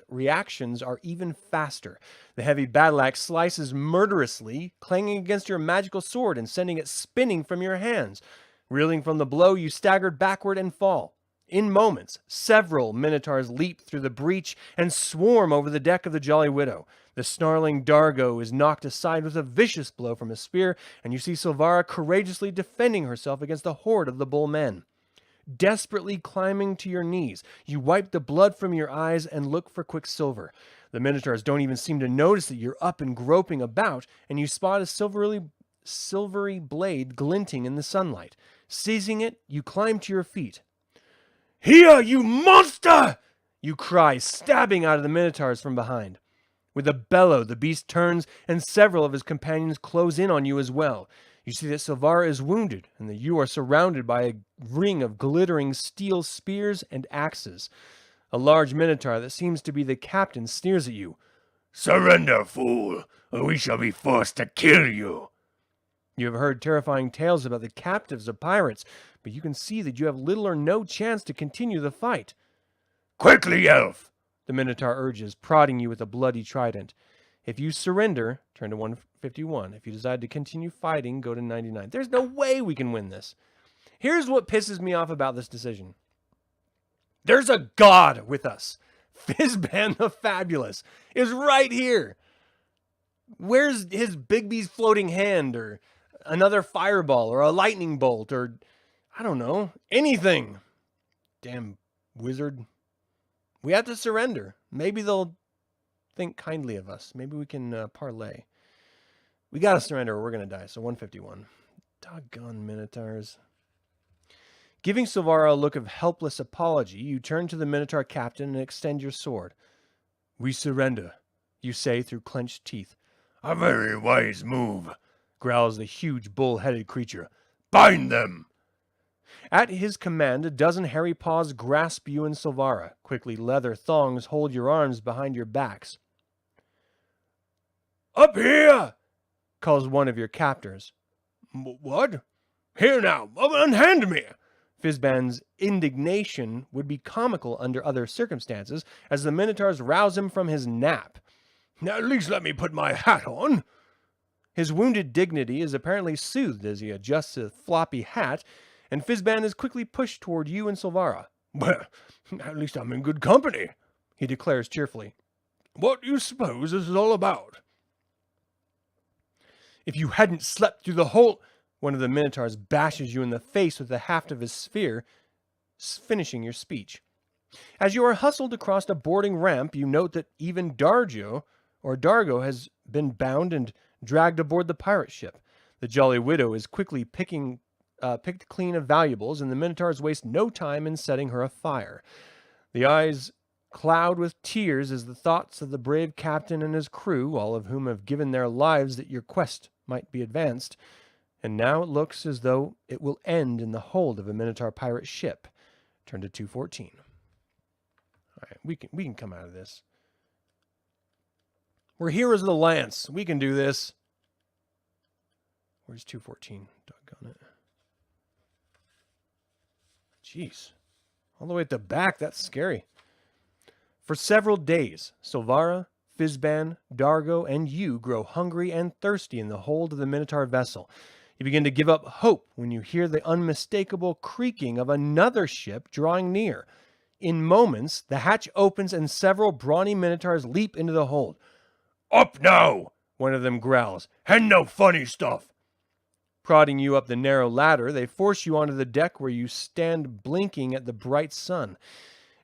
reactions are even faster. The heavy battle axe slices murderously, clanging against your magical sword and sending it spinning from your hands. Reeling from the blow, you stagger backward and fall. In moments, several Minotaurs leap through the breach and swarm over the deck of the Jolly Widow. The snarling Dargo is knocked aside with a vicious blow from a spear, and you see Silvara courageously defending herself against the horde of the bull men. desperately climbing to your knees. You wipe the blood from your eyes and look for Quicksilver. The Minotaurs don't even seem to notice that you're up and groping about, and you spot a silvery blade glinting in the sunlight. Seizing it, you climb to your feet. "Here, you monster!" you cry, stabbing out of the Minotaurs from behind. With a bellow, the beast turns, and several of his companions close in on you as well. You see that Silvara is wounded, and that you are surrounded by a ring of glittering steel spears and axes. A large Minotaur that seems to be the captain sneers at you. "Surrender, fool, or we shall be forced to kill you." You have heard terrifying tales about the captives of pirates, but you can see that you have little or no chance to continue the fight. "Quickly, elf!" the Minotaur urges, prodding you with a bloody trident. If you surrender, turn to 151. If you decide to continue fighting, go to 99. There's no way we can win this. Here's what pisses me off about this decision. There's a god with us. Fizban the Fabulous is right here. Where's his Bigby's floating hand, or another fireball, or a lightning bolt, or I don't know, anything? Damn wizard. We have to surrender. Maybe they'll think kindly of us. Maybe we can parlay. We got to surrender or we're going to die. So 151. Doggone Minotaurs. Giving Silvara a look of helpless apology, you turn to the Minotaur captain and extend your sword. "We surrender," you say through clenched teeth. "A very wise move," growls the huge bull-headed creature. "Bind them!" At his command, a dozen hairy paws grasp you and Silvara. Quickly, leather thongs hold your arms behind your backs. "Up here!" calls one of your captors. "What? Here now, unhand me!" Fizban's indignation would be comical under other circumstances, as the Minotaurs rouse him from his nap. "At least let me put my hat on." His wounded dignity is apparently soothed as he adjusts his floppy hat, and Fizban is quickly pushed toward you and Silvara. "Well, at least I'm in good company," he declares cheerfully. "What do you suppose this is all about?" "If you hadn't slept through the whole..." One of the Minotaurs bashes you in the face with the haft of his spear, finishing your speech. As you are hustled across a boarding ramp, you note that even Dargo has been bound and dragged aboard the pirate ship. The Jolly Widow is quickly picked clean of valuables, and the Minotaurs waste no time in setting her afire. The eyes cloud with tears as the thoughts of the brave captain and his crew, all of whom have given their lives that your quest might be advanced, and now it looks as though it will end in the hold of a Minotaur pirate ship. Turn to 214. All right, we can come out of this. We're heroes of the Lance. We can do this. Where's 214? Doggone it. Jeez. All the way at the back. That's scary. For several days, Silvara, Fizban, Dargo, and you grow hungry and thirsty in the hold of the Minotaur vessel. You begin to give up hope when you hear the unmistakable creaking of another ship drawing near. In moments, the hatch opens and several brawny Minotaurs leap into the hold. "Up now!" one of them growls. "And no funny stuff!" Prodding you up the narrow ladder, they force you onto the deck where you stand blinking at the bright sun.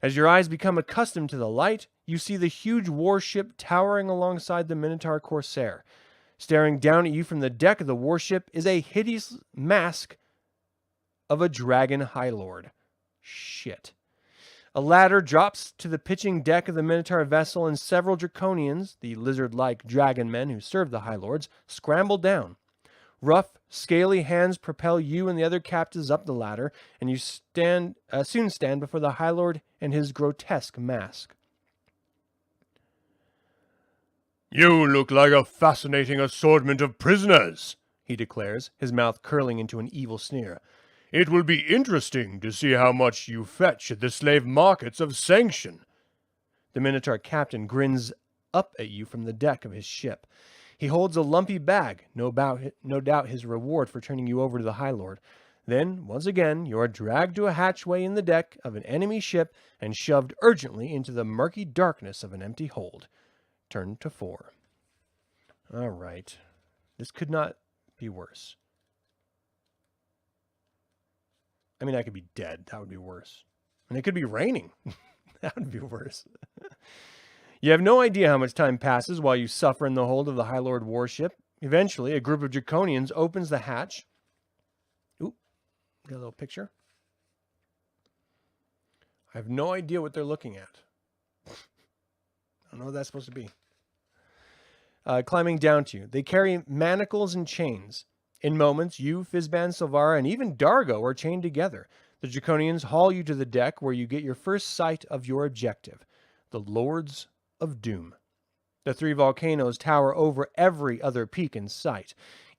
As your eyes become accustomed to the light, you see the huge warship towering alongside the Minotaur Corsair. Staring down at you from the deck of the warship is a hideous mask of a dragon high lord. Shit. A ladder drops to the pitching deck of the Minotaur vessel, and several Draconians, the lizard-like dragon men who serve the High Lords, scramble down. Rough, scaly hands propel you and the other captives up the ladder, and you soon stand before the High Lord and his grotesque mask. "You look like a fascinating assortment of prisoners," he declares, his mouth curling into an evil sneer. "It will be interesting to see how much you fetch at the slave markets of Sanction." The Minotaur captain grins up at you from the deck of his ship. He holds a lumpy bag, no doubt his reward for turning you over to the High Lord. Then, once again, you are dragged to a hatchway in the deck of an enemy ship and shoved urgently into the murky darkness of an empty hold. Turn to 4. All right. This could not be worse. I mean, I could be dead. That would be worse. And it could be raining. That would be worse. You have no idea how much time passes while you suffer in the hold of the High Lord warship. Eventually, a group of Draconians opens the hatch. Oop, got a little picture. I have no idea what they're looking at. I don't know what that's supposed to be. Climbing down to you. They carry manacles and chains. In moments, you, Fizban, Silvara, and even Dargo are chained together. The Draconians haul you to the deck where you get your first sight of your objective, the Lords of Doom. The three volcanoes tower over every other peak in sight.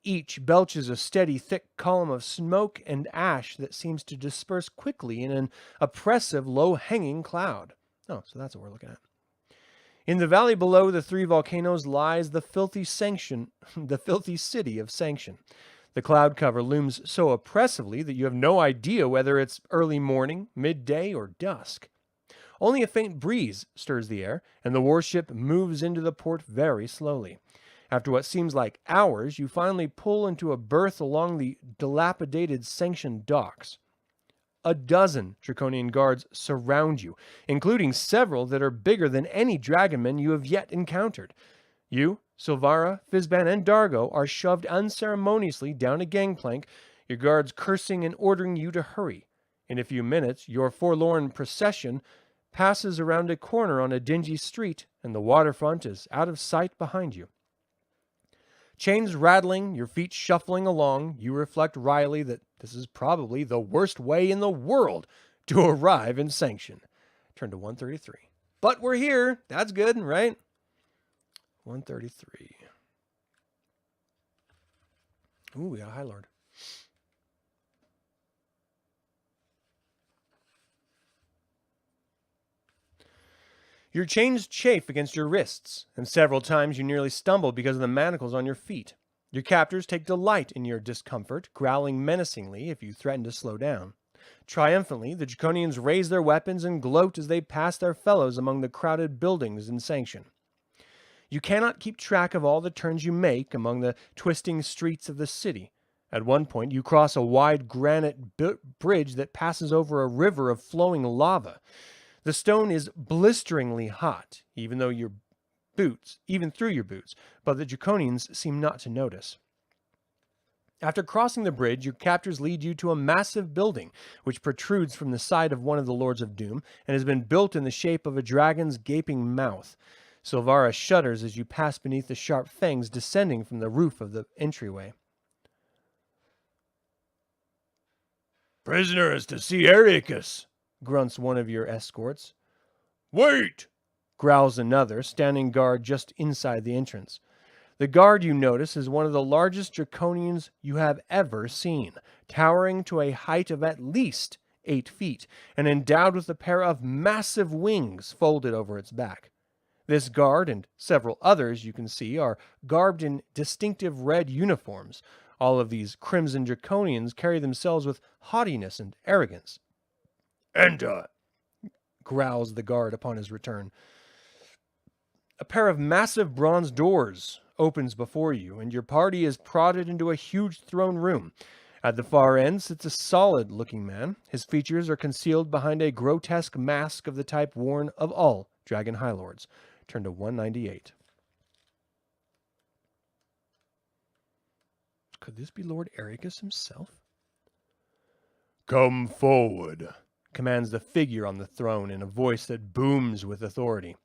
Each belches a steady, thick column of smoke and ash that seems to disperse quickly in an oppressive, low-hanging cloud. Oh, so that's what we're looking at. In the valley below the three volcanoes lies the filthy city of Sanction. The cloud cover looms so oppressively that you have no idea whether it's early morning, midday, or dusk. Only a faint breeze stirs the air, and the warship moves into the port very slowly. After what seems like hours, you finally pull into a berth along the dilapidated Sanction docks. A dozen Draconian guards surround you, including several that are bigger than any dragonmen you have yet encountered. You, Silvara, Fizban, and Dargo are shoved unceremoniously down a gangplank, your guards cursing and ordering you to hurry. In a few minutes, your forlorn procession passes around a corner on a dingy street, and the waterfront is out of sight behind you. Chains rattling, your feet shuffling along, you reflect wryly that this is probably the worst way in the world to arrive in Sanction. Turn to 133. But we're here. That's good, right? 133. Ooh, we got a High Lord. Your chains chafe against your wrists, and several times you nearly stumble because of the manacles on your feet. Your captors take delight in your discomfort, growling menacingly if you threaten to slow down. Triumphantly, the Draconians raise their weapons and gloat as they pass their fellows among the crowded buildings in Sanction. You cannot keep track of all the turns you make among the twisting streets of the city. At one point, you cross a wide granite bridge that passes over a river of flowing lava. The stone is blisteringly hot, even through your boots, but the Draconians seem not to notice. After crossing the bridge, your captors lead you to a massive building, which protrudes from the side of one of the Lords of Doom, and has been built in the shape of a dragon's gaping mouth. Silvara shudders as you pass beneath the sharp fangs descending from the roof of the entryway. Prisoners to see Ericus, grunts one of your escorts. Wait, growls another, standing guard just inside the entrance. The guard, you notice, is one of the largest Draconians you have ever seen, towering to a height of at least 8 feet, and endowed with a pair of massive wings folded over its back. This guard, and several others you can see, are garbed in distinctive red uniforms. All of these crimson Draconians carry themselves with haughtiness and arrogance. Enter, growls the guard upon his return. A pair of massive bronze doors opens before you, and your party is prodded into a huge throne room. At the far end sits a solid-looking man. His features are concealed behind a grotesque mask of the type worn of all Dragon High Lords. Turn to 198. Could this be Lord Ericus himself? Come forward, commands the figure on the throne in a voice that booms with authority.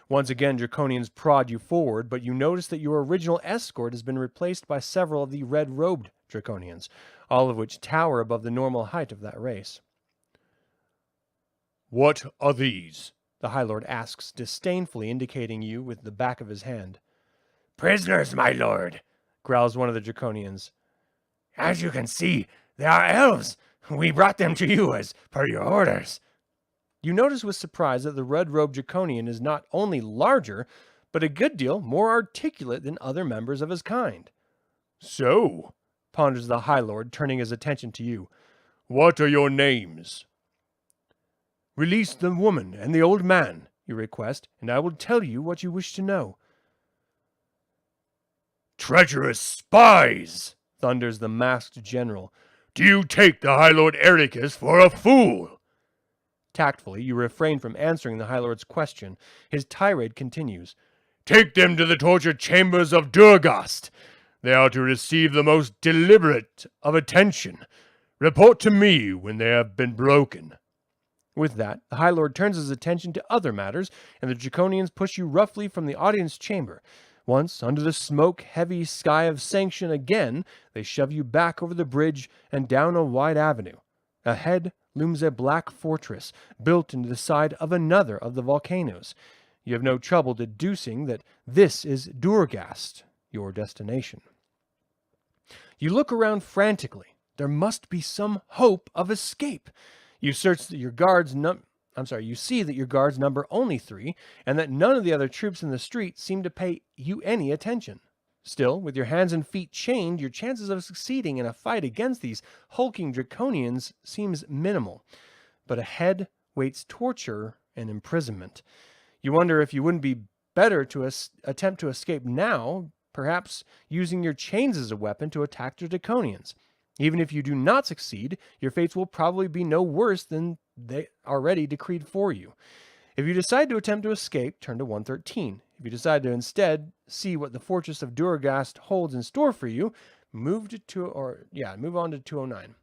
Once again, Draconians prod you forward, but you notice that your original escort has been replaced by several of the red-robed Draconians, all of which tower above the normal height of that race. What are these? The High Lord asks, disdainfully indicating you with the back of his hand. Prisoners, my lord, growls one of the Draconians. As you can see, they are elves. We brought them to you as per your orders. You notice with surprise that the red-robed Draconian is not only larger, but a good deal more articulate than other members of his kind. So, ponders the High Lord, turning his attention to you. What are your names? Release the woman and the old man, you request, and I will tell you what you wish to know. Treacherous spies, thunders the masked general. Do you take the High Lord Ericus for a fool? Tactfully, you refrain from answering the High Lord's question. His tirade continues. Take them to the torture chambers of Durgast. They are to receive the most deliberate of attention. Report to me when they have been broken. With that, the High Lord turns his attention to other matters, and the Draconians push you roughly from the audience chamber. Once, under the smoke-heavy sky of sanction again, they shove you back over the bridge and down a wide avenue. Ahead looms a black fortress, built into the side of another of the volcanoes. You have no trouble deducing that this is Durgast, your destination. You look around frantically. There must be some hope of escape. You search that your guards you see that your guards number only 3, and that none of the other troops in the street seem to pay you any attention. Still, with your hands and feet chained, your chances of succeeding in a fight against these hulking Draconians seems minimal. But ahead waits torture and imprisonment. You wonder if you wouldn't be better to attempt to escape now, perhaps using your chains as a weapon to attack the Draconians. Even if you do not succeed, your fates will probably be no worse than they already decreed for you. If you decide to attempt to escape, turn to 113. If you decide to instead see what the Fortress of Durgast holds in store for you, move on to 209.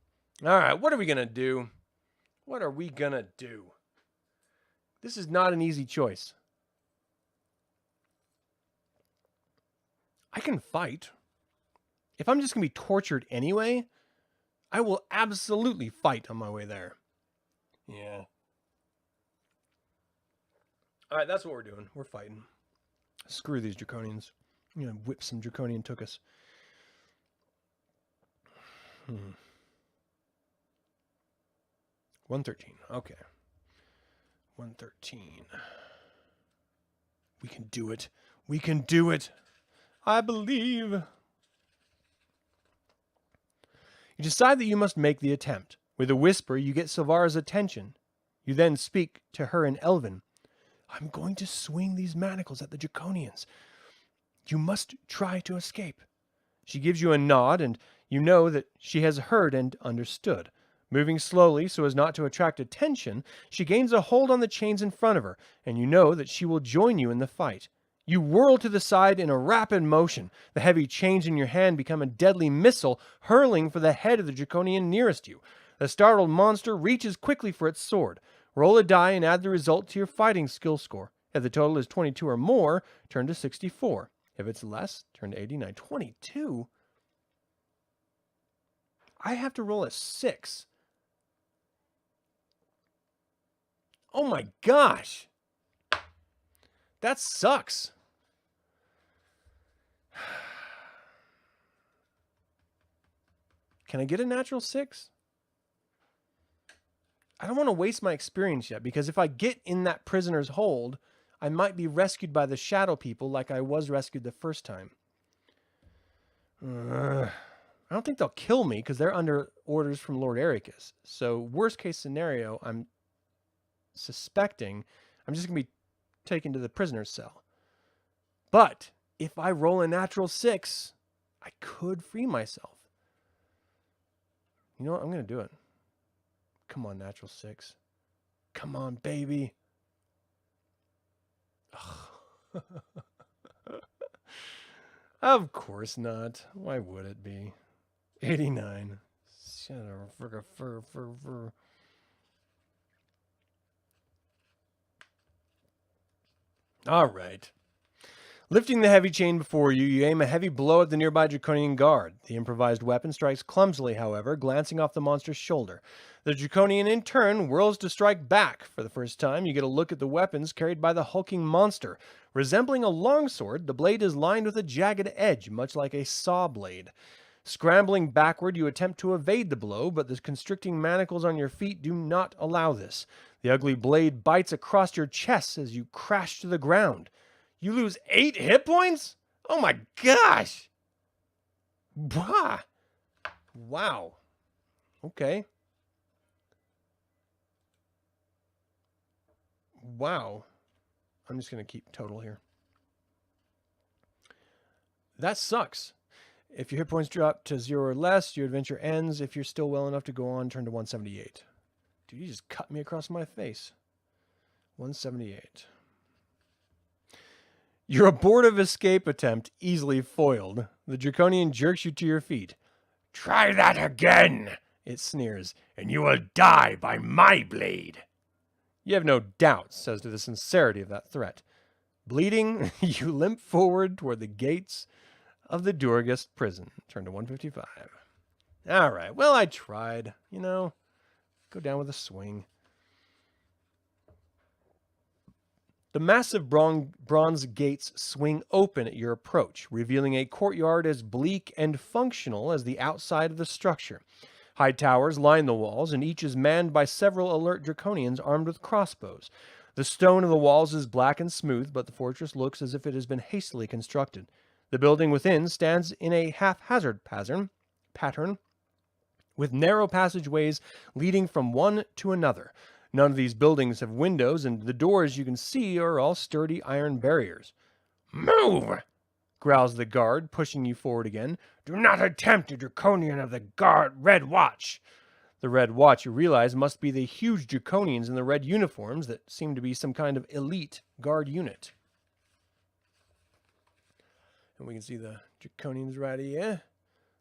All right, what are we going to do? What are we going to do? This is not an easy choice. I can fight. If I'm just going to be tortured anyway, I will absolutely fight on my way there. Yeah. All right, that's what we're doing. We're fighting. Screw these Draconians. I'm going to whip some Draconian Tookus. 113. Okay. 113. We can do it. We can do it. I believe. You decide that you must make the attempt. With a whisper, you get Silvara's attention. You then speak to her in Elven. I'm going to swing these manacles at the Draconians. You must try to escape. She gives you a nod, and you know that she has heard and understood. Moving slowly so as not to attract attention, she gains a hold on the chains in front of her, and you know that she will join you in the fight. You whirl to the side in a rapid motion. The heavy chains in your hand become a deadly missile, hurling for the head of the Draconian nearest you. The startled monster reaches quickly for its sword. Roll a die and add the result to your fighting skill score. If the total is 22 or more, turn to 64. If it's less, turn to 89. 22? I have to roll a 6. Oh my gosh. That sucks. Can I get a natural 6? I don't want to waste my experience yet, because if I get in that prisoner's hold, I might be rescued by the shadow people like I was rescued the first time. I don't think they'll kill me because they're under orders from Lord Ericus. So worst case scenario, I'm suspecting I'm just going to be taken to the prisoner's cell. But if I roll a natural 6, I could free myself. You know what? I'm going to do it. Come on, natural 6. Come on, baby. Of course not. Why would it be? 89. All right. Lifting the heavy chain before you, you aim a heavy blow at the nearby Draconian guard. The improvised weapon strikes clumsily, however, glancing off the monster's shoulder. The Draconian, in turn, whirls to strike back. For the first time, you get a look at the weapons carried by the hulking monster. Resembling a longsword, the blade is lined with a jagged edge, much like a saw blade. Scrambling backward, you attempt to evade the blow, but the constricting manacles on your feet do not allow this. The ugly blade bites across your chest as you crash to the ground. You lose 8 hit points? Oh my gosh! Wow. Okay. Wow. I'm just going to keep total here. That sucks. If your hit points drop to 0 or less, your adventure ends. If you're still well enough to go on, turn to 178. Dude, you just cut me across my face. 178. Your abortive escape attempt easily foiled. The Draconian jerks you to your feet. Try that again, It sneers. and you will die by my blade. You have no doubts as to the sincerity of that threat. Bleeding, you limp forward toward the gates of the Durgast prison. Turn to 155. All right, well, I tried. You know, go down with a swing. The massive bronze gates swing open at your approach, revealing a courtyard as bleak and functional as the outside of the structure. High towers line the walls, and each is manned by several alert draconians armed with crossbows. The stone of the walls is black and smooth, but the fortress looks as if it has been hastily constructed. The building within stands in a haphazard pattern, with narrow passageways leading from one to another. None of these buildings have windows, and the doors you can see are all sturdy iron barriers. Move! Growls the guard, pushing you forward again. Do not attempt a draconian of the Red Watch. The Red Watch, you realize, must be the huge draconians in the red uniforms that seem to be some kind of elite guard unit. And we can see the draconians right here,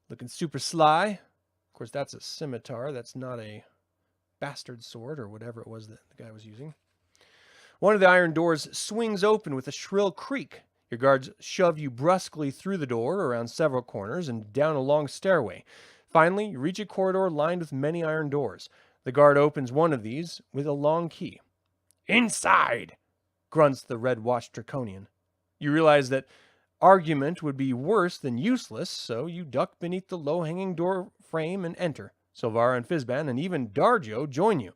looking super sly. Of course, that's a scimitar. That's not a bastard sword or whatever it was that the guy was using. One of the iron doors swings open with a shrill creak. Your guards shove you brusquely through the door, around several corners, and down a long stairway. Finally, you reach a corridor lined with many iron doors. The guard opens one of these with a long key. Inside! Grunts the Red Watch Draconian. You realize that argument would be worse than useless, so you duck beneath the low-hanging door frame and enter. Silvara and Fizban and even Darjo join you.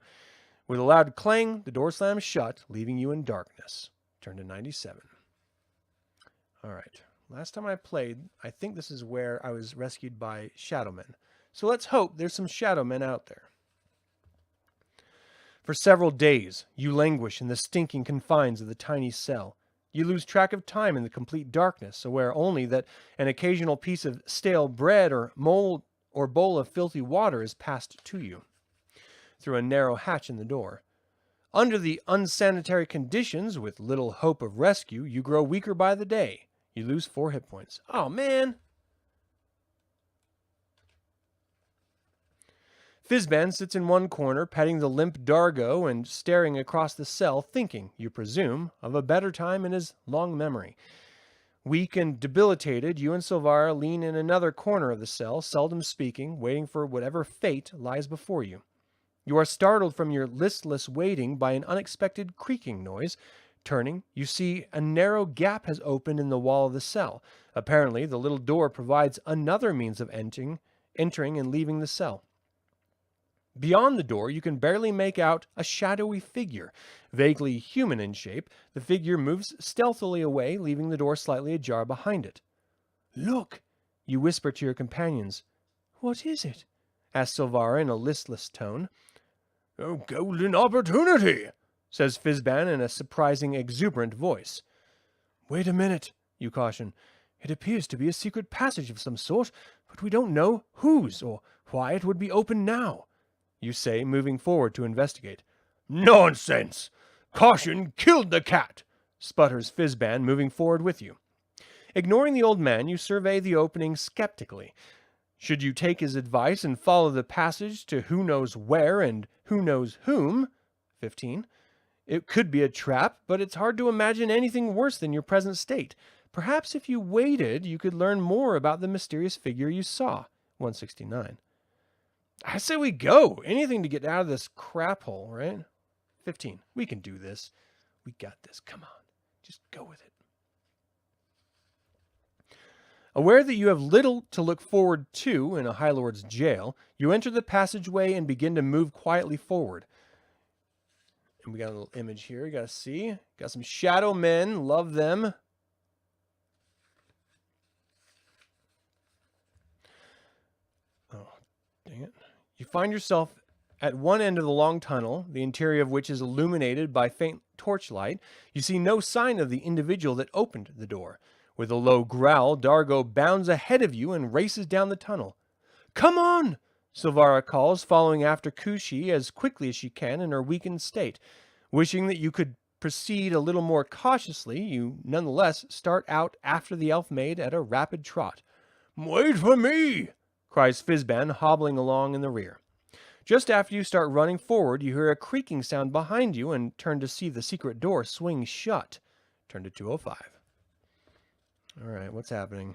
With a loud clang, the door slams shut, leaving you in darkness. Turn to 97. All right. Last time I played, I think this is where I was rescued by Shadowmen. So let's hope there's some Shadowmen out there. For several days, you languish in the stinking confines of the tiny cell. You lose track of time in the complete darkness, aware only that an occasional piece of stale bread or mold or bowl of filthy water is passed to you through a narrow hatch in the door. Under the unsanitary conditions, with little hope of rescue, you grow weaker by the day. You lose 4 hit points. Oh, man! Fizban sits in one corner, petting the limp Dargo and staring across the cell, thinking, you presume, of a better time in his long memory. Weak and debilitated, you and Silvara lean in another corner of the cell, seldom speaking, waiting for whatever fate lies before you. You are startled from your listless waiting by an unexpected creaking noise. Turning, you see a narrow gap has opened in the wall of the cell. Apparently, the little door provides another means of entering and leaving the cell. Beyond the door, you can barely make out a shadowy figure. Vaguely human in shape, the figure moves stealthily away, leaving the door slightly ajar behind it. "Look!" you whisper to your companions. "What is it?" asks Silvara in a listless tone. "A golden opportunity," says Fizban in a surprising, exuberant voice. "Wait a minute," you caution. "It appears to be a secret passage of some sort, but we don't know whose or why it would be open now," you say, moving forward to investigate. "Nonsense! Caution killed the cat," sputters Fizban, moving forward with you. Ignoring the old man, you survey the opening skeptically. Should you take his advice and follow the passage to who knows where and who knows whom? 15. It could be a trap, but it's hard to imagine anything worse than your present state. Perhaps if you waited, you could learn more about the mysterious figure you saw. 169. I say we go. Anything to get out of this crap hole, right? 15. We can do this. We got this. Come on. Just go with it. Aware that you have little to look forward to in a High Lord's jail, you enter the passageway and begin to move quietly forward. And we got a little image here you got to see. Got some shadow men. Love them. Oh, dang it. You find yourself at one end of the long tunnel, the interior of which is illuminated by faint torchlight. You see no sign of the individual that opened the door. With a low growl, Dargo bounds ahead of you and races down the tunnel. "Come on!" Silvara calls, following after Kushi as quickly as she can in her weakened state. Wishing that you could proceed a little more cautiously, you nonetheless start out after the elf maid at a rapid trot. "Wait for me!" cries Fizban, hobbling along in the rear. Just after you start running forward, you hear a creaking sound behind you and turn to see the secret door swing shut. Turn to 205. All right, what's happening?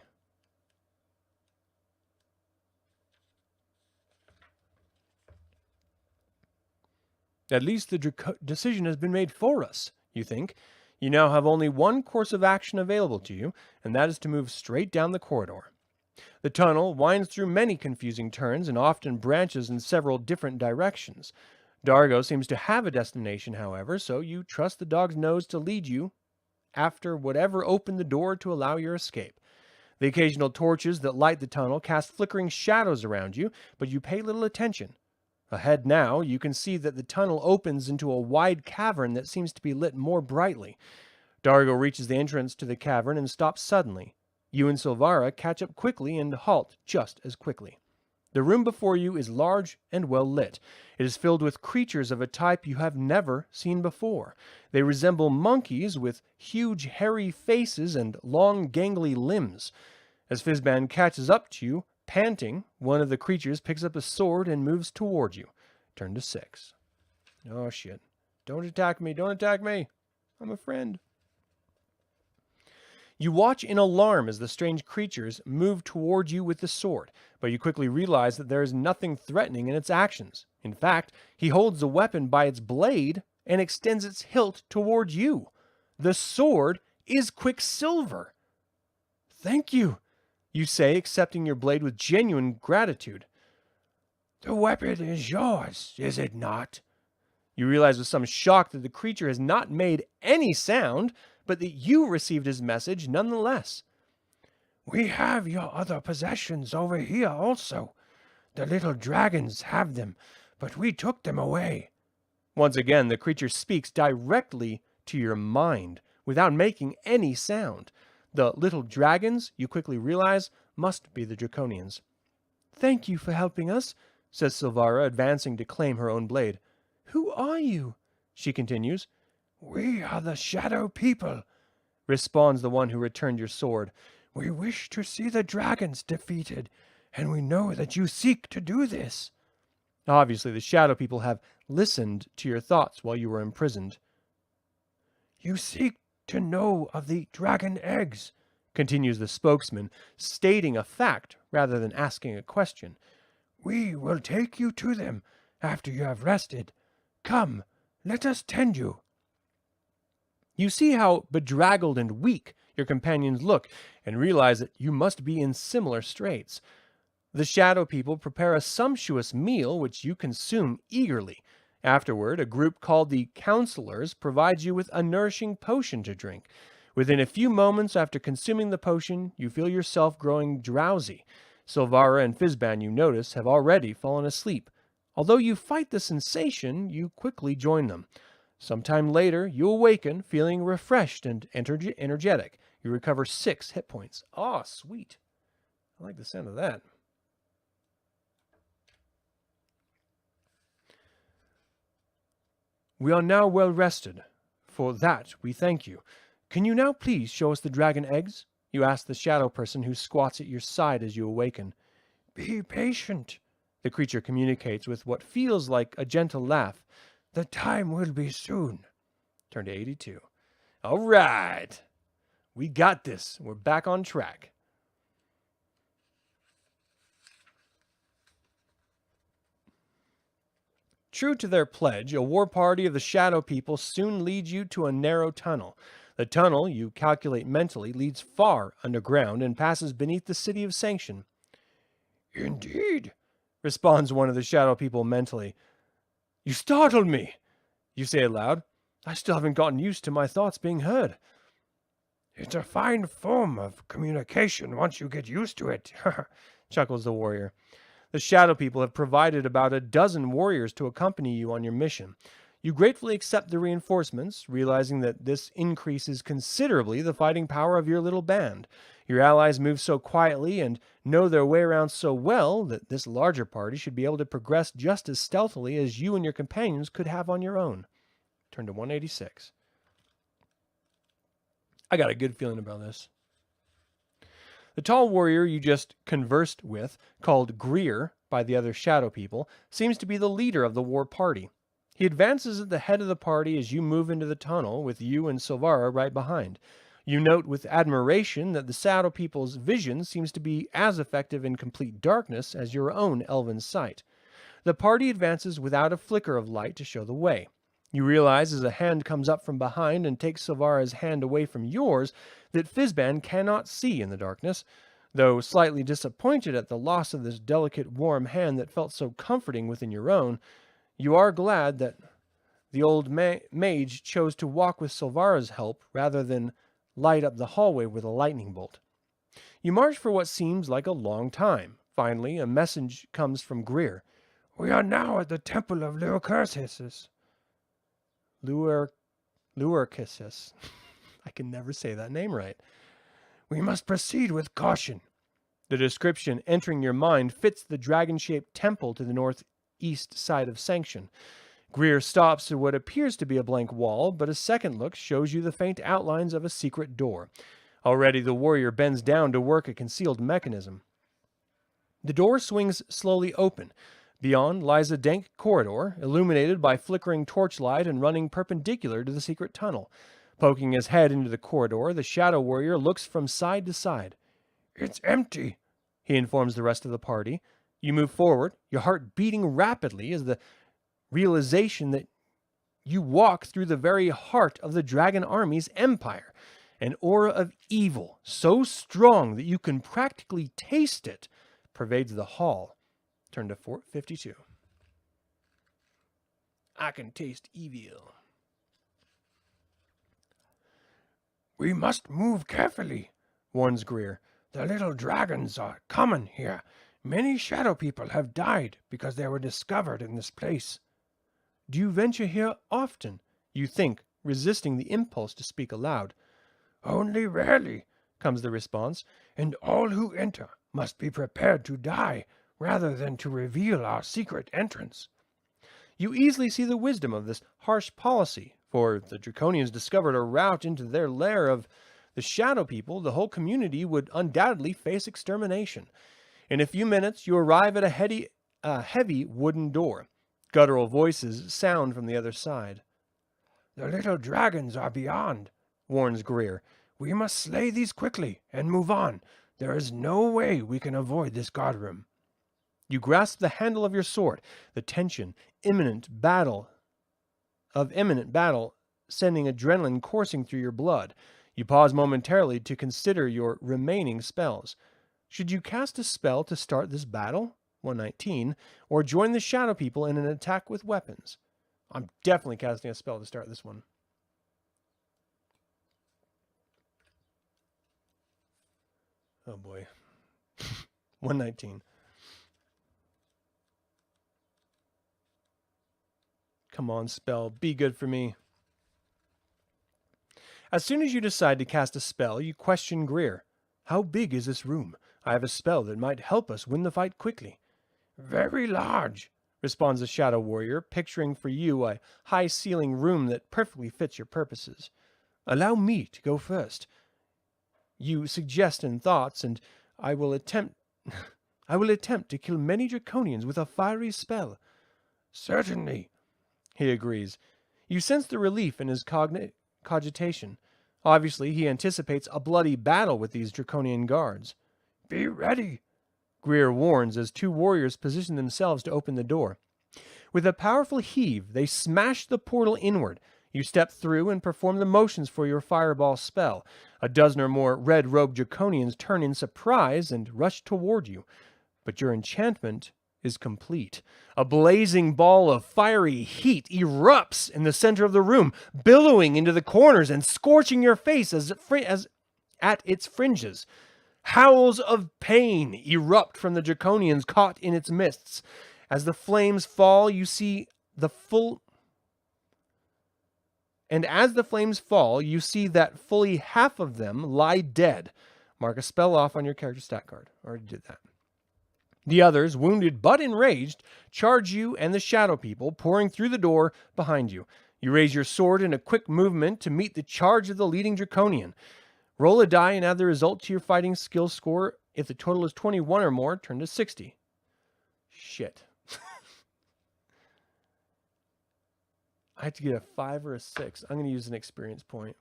At least the decision has been made for us, you think. You now have only one course of action available to you, and that is to move straight down the corridor. The tunnel winds through many confusing turns and often branches in several different directions. Dargo seems to have a destination, however, so you trust the dog's nose to lead you after whatever opened the door to allow your escape. The occasional torches that light the tunnel cast flickering shadows around you, but you pay little attention. Ahead now, you can see that the tunnel opens into a wide cavern that seems to be lit more brightly. Dargo reaches the entrance to the cavern and stops suddenly. You and Silvara catch up quickly and halt just as quickly. The room before you is large and well lit. It is filled with creatures of a type you have never seen before. They resemble monkeys with huge hairy faces and long gangly limbs. As Fizban catches up to you, panting, one of the creatures picks up a sword and moves toward you. Turn to 6. Oh shit. Don't attack me, don't attack me. I'm a friend. You watch in alarm as the strange creatures move toward you with the sword, but you quickly realize that there is nothing threatening in its actions. In fact, he holds the weapon by its blade and extends its hilt toward you. The sword is Quicksilver. "Thank you," you say, accepting your blade with genuine gratitude. "The weapon is yours, is it not?" You realize with some shock that the creature has not made any sound, but that you received his message nonetheless. "We have your other possessions over here also. The little dragons have them, but we took them away." Once again, the creature speaks directly to your mind, without making any sound. The little dragons, you quickly realize, must be the Draconians. "Thank you for helping us," says Silvara, advancing to claim her own blade. "Who are you?" she continues. "We are the Shadow People," responds the one who returned your sword. "We wish to see the dragons defeated, and we know that you seek to do this." Obviously, the Shadow People have listened to your thoughts while you were imprisoned. "You seek to know of the dragon eggs," continues the spokesman, stating a fact rather than asking a question. "We will take you to them after you have rested. Come, let us tend you." You see how bedraggled and weak your companions look, and realize that you must be in similar straits. The Shadow People prepare a sumptuous meal which you consume eagerly. Afterward, a group called the Counselors provides you with a nourishing potion to drink. Within a few moments after consuming the potion, you feel yourself growing drowsy. Silvara and Fizban, you notice, have already fallen asleep. Although you fight the sensation, you quickly join them. Sometime later, you awaken, feeling refreshed and energetic. You recover 6 hit points. Oh, sweet. I like the sound of that. "We are now well rested. For that, we thank you. Can you now please show us the dragon eggs?" you ask the shadow person who squats at your side as you awaken. "Be patient," the creature communicates with what feels like a gentle laugh. "The time will be soon." Turn to 82. All right. We got this. We're back on track. True to their pledge, a war party of the Shadow People soon leads you to a narrow tunnel. The tunnel, you calculate mentally, leads far underground and passes beneath the city of Sanction. "Indeed," responds one of the Shadow People mentally. "You startled me," you say aloud. "I still haven't gotten used to my thoughts being heard." "It's a fine form of communication once you get used to it," chuckles the warrior. The Shadow People have provided about a dozen warriors to accompany you on your mission. You gratefully accept the reinforcements, realizing that this increases considerably the fighting power of your little band. Your allies move so quietly and know their way around so well that this larger party should be able to progress just as stealthily as you and your companions could have on your own. Turn to 186. I got a good feeling about this. The tall warrior you just conversed with, called Greer by the other shadow people, seems to be the leader of the war party. He advances at the head of the party as you move into the tunnel, with you and Silvara right behind. You note with admiration that the shadow people's vision seems to be as effective in complete darkness as your own elven sight. The party advances without a flicker of light to show the way. You realize as a hand comes up from behind and takes Silvara's hand away from yours that Fizban cannot see in the darkness. Though slightly disappointed at the loss of this delicate, warm hand that felt so comforting within your own, you are glad that the old mage chose to walk with Silvara's help rather than light up the hallway with a lightning bolt. You march for what seems like a long time. Finally, a message comes from Greer. We are now at the Temple of Luercursis. Luercursis. I can never say that name right. We must proceed with caution. The description entering your mind fits the dragon-shaped temple to the northeast side of Sanction. Greer stops at what appears to be a blank wall, but a second look shows you the faint outlines of a secret door. Already the warrior bends down to work a concealed mechanism. The door swings slowly open. Beyond lies a dank corridor, illuminated by flickering torchlight and running perpendicular to the secret tunnel. Poking his head into the corridor, the shadow warrior looks from side to side. It's empty, he informs the rest of the party. You move forward, your heart beating rapidly as the realization that you walk through the very heart of the dragon army's empire. An aura of evil, so strong that you can practically taste it, pervades the hall. Turn to 452. I can taste evil. We must move carefully, warns Greer. The little dragons are common here. Many shadow people have died because they were discovered in this place. Do you venture here often? You think, resisting the impulse to speak aloud. Only rarely, comes the response, and all who enter must be prepared to die rather than to reveal our secret entrance. You easily see the wisdom of this harsh policy, for if the Draconians discovered a route into their lair of the shadow people, the whole community would undoubtedly face extermination. In a few minutes, you arrive at a heavy wooden door. Guttural voices sound from the other side. The little dragons are beyond, warns Greer. We must slay these quickly and move on. There is no way we can avoid this guardroom. You grasp the handle of your sword, the tension, imminent battle, sending adrenaline coursing through your blood. You pause momentarily to consider your remaining spells. Should you cast a spell to start this battle, 119, or join the shadow people in an attack with weapons? I'm definitely casting a spell to start this one. Oh boy. 119. Come on, spell. Be good for me. As soon as you decide to cast a spell, you question Greer. How big is this room? I have a spell that might help us win the fight quickly. Very large, responds the shadow warrior, picturing for you a high-ceiling room that perfectly fits your purposes. Allow me to go first. You suggest in thoughts, and I will attempt to kill many draconians with a fiery spell. Certainly, he agrees. You sense the relief in his cogitation. Obviously, he anticipates a bloody battle with these draconian guards. Be ready, Greer warns as two warriors position themselves to open the door. With a powerful heave, they smash the portal inward. You step through and perform the motions for your fireball spell. A dozen or more red-robed draconians turn in surprise and rush toward you. But your enchantment is complete. A blazing ball of fiery heat erupts in the center of the room, billowing into the corners and scorching your face as at its fringes. Howls of pain erupt from the draconians caught in its mists. As the flames fall, you see the full and as the flames fall, you see that fully half of them lie dead. Mark a spell off on your character stat card. Already did that. The others, wounded but enraged, charge you and the shadow people, pouring through the door behind you. You raise your sword in a quick movement to meet the charge of the leading draconian. Roll a die and add the result to your fighting skill score. If the total is 21 or more, turn to 60. Shit. I have to get a 5 or a 6. I'm going to use an experience point.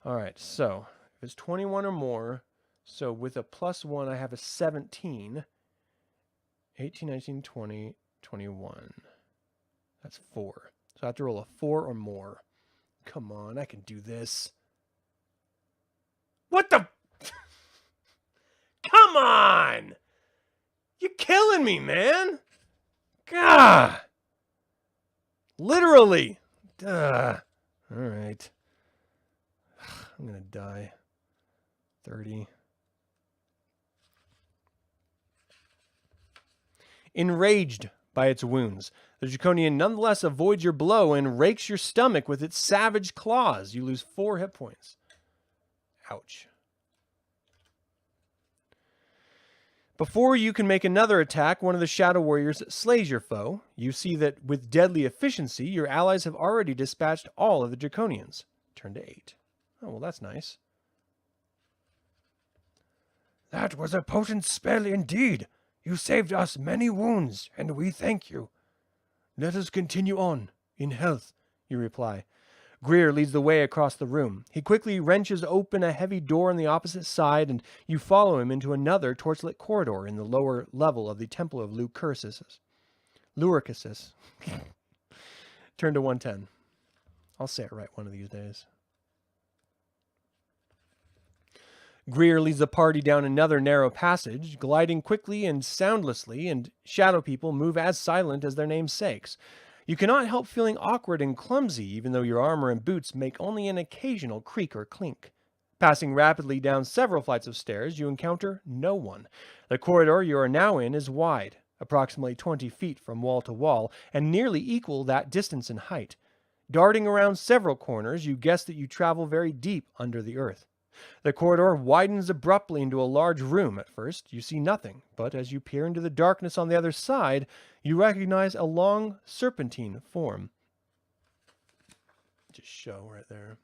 All right, so if it's 21 or more, so with a +1, I have a 17. 18, 19, 20, 21. That's 4. So I have to roll a 4 or more. Come on, I can do this. What the? Come on! You're killing me, man! Gah! Literally! Duh. Alright. I'm gonna die. 30. Enraged by its wounds, the draconian nonetheless avoids your blow and rakes your stomach with its savage claws. You lose 4 hit points. Ouch. Before you can make another attack, one of the Shadow Warriors slays your foe. You see that with deadly efficiency, your allies have already dispatched all of the draconians. Turn to 8. Oh, well, that's nice. That was a potent spell indeed. You saved us many wounds, and we thank you. Let us continue on, in health, you reply. Greer leads the way across the room. He quickly wrenches open a heavy door on the opposite side, and you follow him into another torchlit corridor in the lower level of the Temple of Luricus. Turn to 110. I'll say it right one of these days. Greer leads the party down another narrow passage, gliding quickly and soundlessly, and shadow people move as silent as their namesakes. You cannot help feeling awkward and clumsy, even though your armor and boots make only an occasional creak or clink. Passing rapidly down several flights of stairs, you encounter no one. The corridor you are now in is wide, approximately 20 feet from wall to wall, and nearly equal that distance in height. Darting around several corners, you guess that you travel very deep under the earth. The corridor widens abruptly into a large room. At first, you see nothing, but as you peer into the darkness on the other side, you recognize a long serpentine form. Just show right there.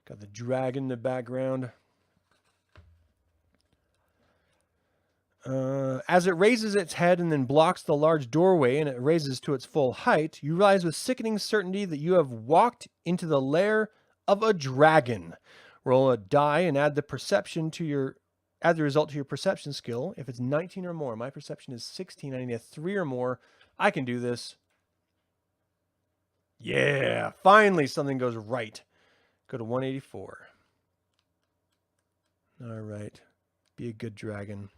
Got the dragon in the background. As it raises its head and then blocks the large doorway and it raises to its full height, you realize with sickening certainty that you have walked into the lair of a dragon. Roll a die and add the result to your perception skill. If it's 19 or more, my perception is 16. I need a 3 or more. I can do this. Yeah, finally something goes right. Go to 184. All right. Be a good dragon.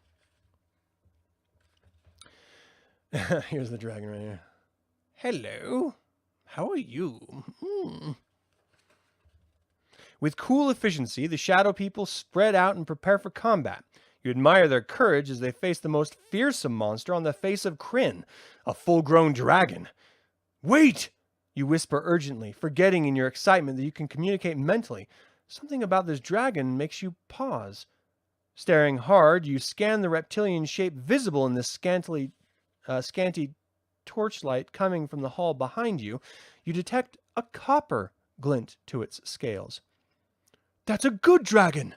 Here's the dragon right here. Hello. How are you? With cool efficiency, the shadow people spread out and prepare for combat. You admire their courage as they face the most fearsome monster on the face of Krynn, a full-grown dragon. Wait! You whisper urgently, forgetting in your excitement that you can communicate mentally. Something about this dragon makes you pause. Staring hard, you scan the reptilian shape visible in this scanty torchlight coming from the hall behind you. You detect a copper glint to its scales. That's a good dragon,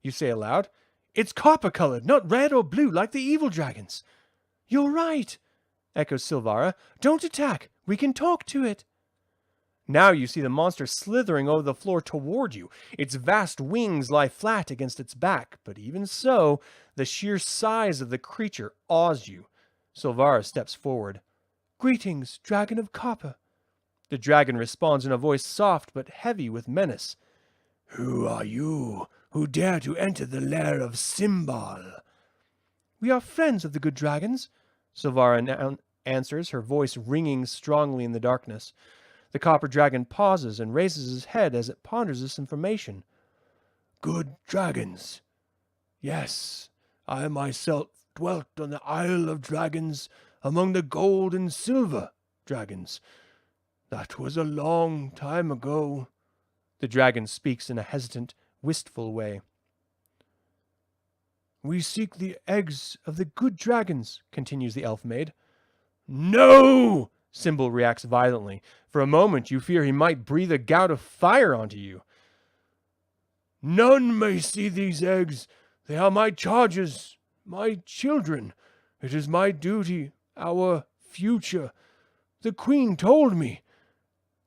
you say aloud. It's copper-colored, not red or blue like the evil dragons. You're right, echoes Silvara. Don't attack. We can talk to it. Now you see the monster slithering over the floor toward you. Its vast wings lie flat against its back, but even so, the sheer size of the creature awes you. Silvara steps forward. Greetings, dragon of copper. The dragon responds in a voice soft but heavy with menace. Who are you, who dare to enter the lair of Simbal? We are friends of the good dragons, Silvara answers, her voice ringing strongly in the darkness. The copper dragon pauses and raises his head as it ponders this information. Good dragons. Yes, I myself dwelt on the Isle of Dragons among the gold and silver dragons. That was a long time ago. The dragon speaks in a hesitant, wistful way. We seek the eggs of the good dragons, continues the elf maid. No! Symbol reacts violently. For a moment you fear he might breathe a gout of fire onto you. None may see these eggs. They are my charges, my children. It is my duty, our future. The queen told me.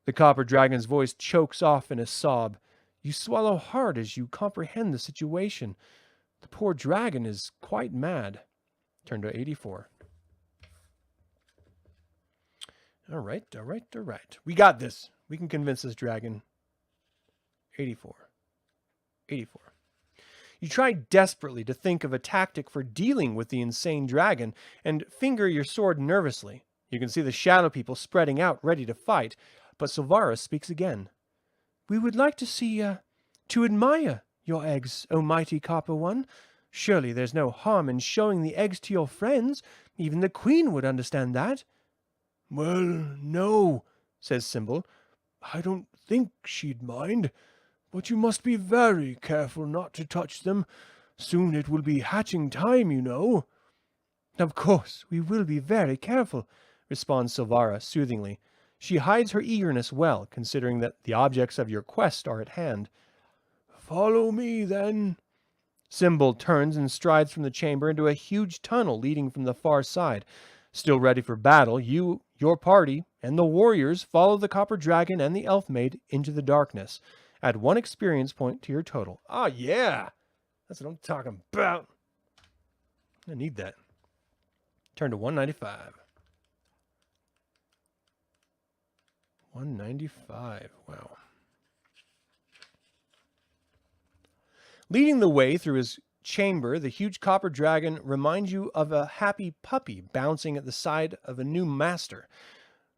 The copper dragon's voice chokes off in a sob. You swallow hard as you comprehend the situation. The poor dragon is quite mad. Turn to 84. All right. We got this. We can convince this dragon. 84. You try desperately to think of a tactic for dealing with the insane dragon and finger your sword nervously. You can see the shadow people spreading out, ready to fight, but Silvara speaks again. We would like to admire your eggs, O mighty copper one. Surely there's no harm in showing the eggs to your friends. Even the queen would understand that. Well, no, says Symbol. I don't think she'd mind. But you must be very careful not to touch them. Soon it will be hatching time, you know. Of course, we will be very careful, responds Silvara soothingly. She hides her eagerness well, considering that the objects of your quest are at hand. Follow me, then. Symbol turns and strides from the chamber into a huge tunnel leading from the far side. Still ready for battle, you, your party, and the warriors follow the copper dragon and the elf maid into the darkness. Add 1 experience point to your total. Ah, yeah! That's what I'm talking about. I need that. Turn to 195. 195. Wow. Leading the way through his chamber, the huge copper dragon reminds you of a happy puppy bouncing at the side of a new master.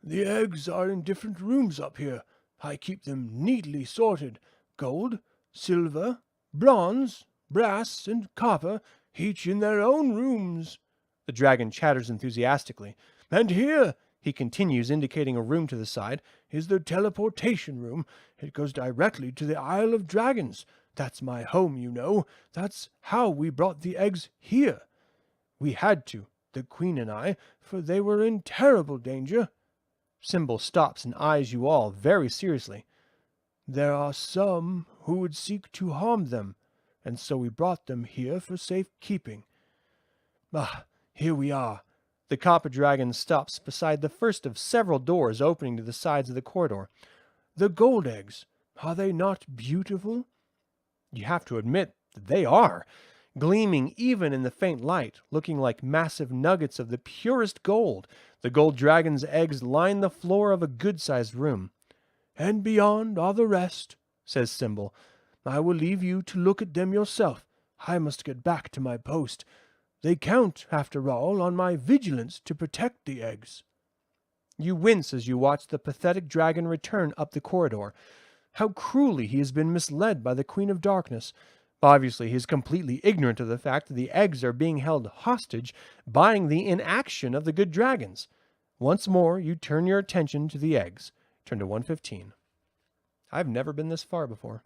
The eggs are in different rooms up here. I keep them neatly sorted. Gold, silver, bronze, brass, and copper, each in their own rooms. The dragon chatters enthusiastically. And here, he continues, indicating a room to the side, is the teleportation room. It goes directly to the Isle of Dragons. That's my home, you know. That's how we brought the eggs here. We had to, the queen and I, for they were in terrible danger. Symbol stops and eyes you all very seriously. There are some who would seek to harm them, and so we brought them here for safekeeping. Ah, here we are. The copper dragon stops beside the first of several doors opening to the sides of the corridor. The gold eggs, are they not beautiful? You have to admit that they are, gleaming even in the faint light, looking like massive nuggets of the purest gold. The gold dragon's eggs line the floor of a good-sized room. And beyond are the rest, says Symbol. I will leave you to look at them yourself. I must get back to my post. They count, after all, on my vigilance to protect the eggs. You wince as you watch the pathetic dragon return up the corridor. How cruelly he has been misled by the Queen of Darkness. Obviously, he is completely ignorant of the fact that the eggs are being held hostage, buying the inaction of the good dragons. Once more, you turn your attention to the eggs. Turn to 115. I've never been this far before.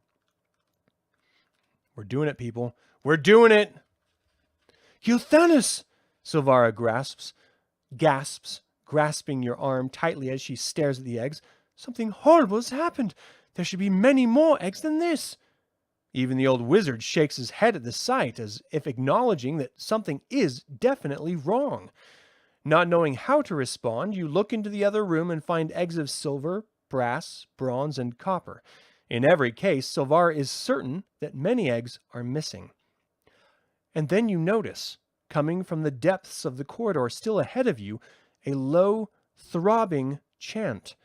We're doing it, people. We're doing it! Euthanus! Silvara gasps, grasping your arm tightly as she stares at the eggs. Something horrible has happened. There should be many more eggs than this. Even the old wizard shakes his head at the sight, as if acknowledging that something is definitely wrong. Not knowing how to respond, you look into the other room and find eggs of silver, brass, bronze, and copper. In every case, Silvara is certain that many eggs are missing. And then you notice, coming from the depths of the corridor still ahead of you, a low, throbbing chant.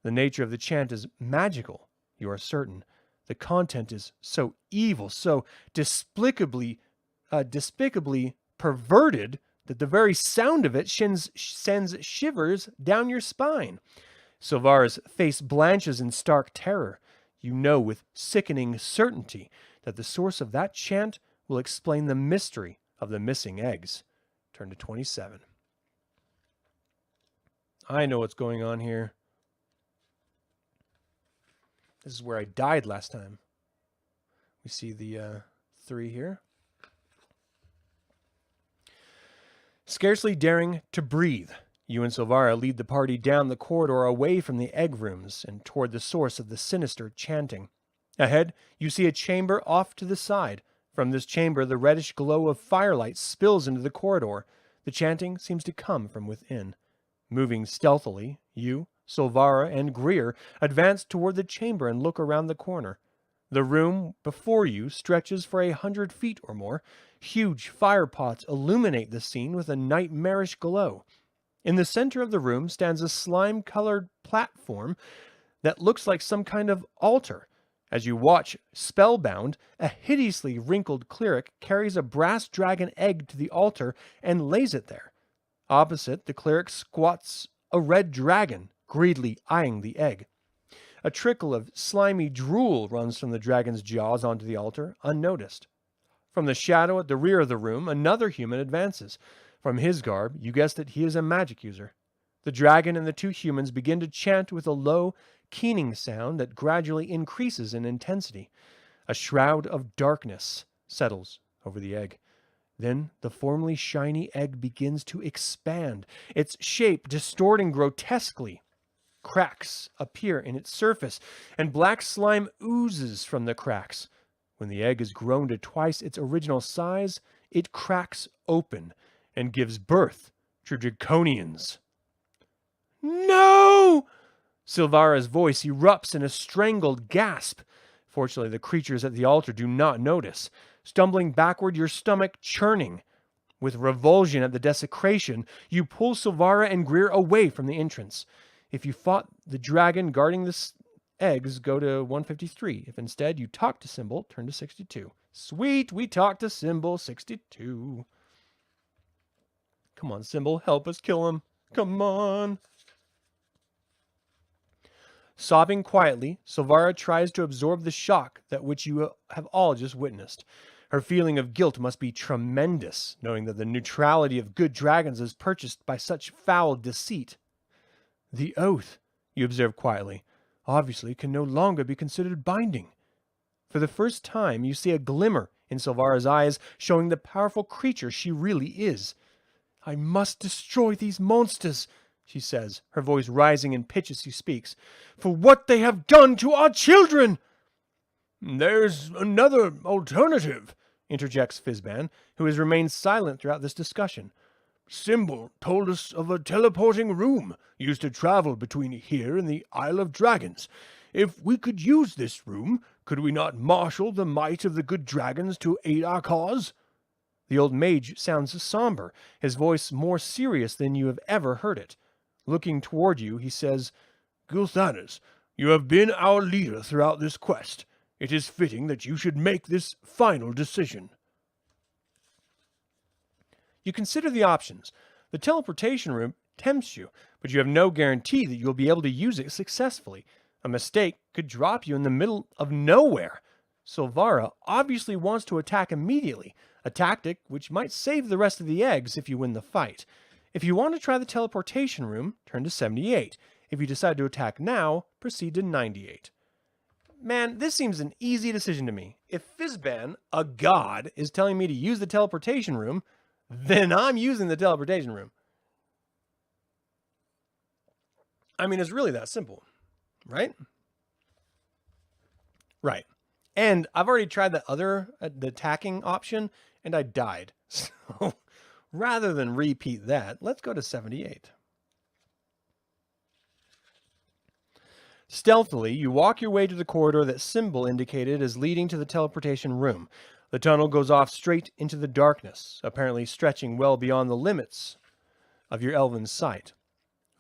The nature of the chant is magical, you are certain. The content is so evil, so despicably perverted, that the very sound of it sends shivers down your spine. Silvara's face blanches in stark terror. You know with sickening certainty that the source of that chant will explain the mystery of the missing eggs. Turn to 27. I know what's going on here. This is where I died last time. We see the 3 here. Scarcely daring to breathe, you and Silvara lead the party down the corridor away from the egg rooms and toward the source of the sinister chanting. Ahead, you see a chamber off to the side. From this chamber, the reddish glow of firelight spills into the corridor. The chanting seems to come from within. Moving stealthily, you, Silvara, and Greer advance toward the chamber and look around the corner. The room before you stretches for 100 feet or more. Huge fire pots illuminate the scene with a nightmarish glow. In the center of the room stands a slime-colored platform that looks like some kind of altar. As you watch, spellbound, a hideously wrinkled cleric carries a brass dragon egg to the altar and lays it there. Opposite, the cleric squats a red dragon, greedily eyeing the egg. A trickle of slimy drool runs from the dragon's jaws onto the altar, unnoticed. From the shadow at the rear of the room, another human advances. From his garb, you guessed it, he is a magic user. The dragon and the 2 humans begin to chant with a low, keening sound that gradually increases in intensity. A shroud of darkness settles over the egg. Then the formerly shiny egg begins to expand, its shape distorting grotesquely. Cracks appear in its surface, and black slime oozes from the cracks. When the egg has grown to twice its original size, it cracks open and gives birth to draconians. No! Silvara's voice erupts in a strangled gasp. Fortunately, the creatures at the altar do not notice. Stumbling backward, your stomach churning. With revulsion at the desecration, you pull Silvara and Greer away from the entrance. If you fought the dragon guarding the eggs, go to 153. If instead you talk to Symbol, turn to 62. Sweet, we talk to Symbol, 62. Come on, Symbol, help us kill him. Come on. Sobbing quietly, Silvara tries to absorb the shock that which you have all just witnessed. Her feeling of guilt must be tremendous, knowing that the neutrality of good dragons is purchased by such foul deceit. The oath, you observe quietly, obviously can no longer be considered binding. For the first time, you see a glimmer in Silvara's eyes, showing the powerful creature she really is. I must destroy these monsters, she says, her voice rising in pitch as she speaks, for what they have done to our children. There's another alternative, interjects Fizban, who has remained silent throughout this discussion. Symbol told us of a teleporting room used to travel between here and the Isle of Dragons. If we could use this room, could we not marshal the might of the good dragons to aid our cause? The old mage sounds somber, his voice more serious than you have ever heard it. Looking toward you, he says, Gulthanas, you have been our leader throughout this quest. It is fitting that you should make this final decision. You consider the options. The teleportation room tempts you, but you have no guarantee that you'll be able to use it successfully. A mistake could drop you in the middle of nowhere. Silvara obviously wants to attack immediately, a tactic which might save the rest of the eggs if you win the fight. If you want to try the teleportation room, turn to 78. If you decide to attack now, proceed to 98. Man, this seems an easy decision to me. If Fizban, a god, is telling me to use the teleportation room, then I'm using the teleportation room. I mean, it's really that simple, right? Right. And I've already tried the other, the attacking option, and I died. So rather than repeat that, let's go to 78. Stealthily, you walk your way to the corridor that Symbol indicated as leading to the teleportation room. The tunnel goes off straight into the darkness, apparently stretching well beyond the limits of your elven sight.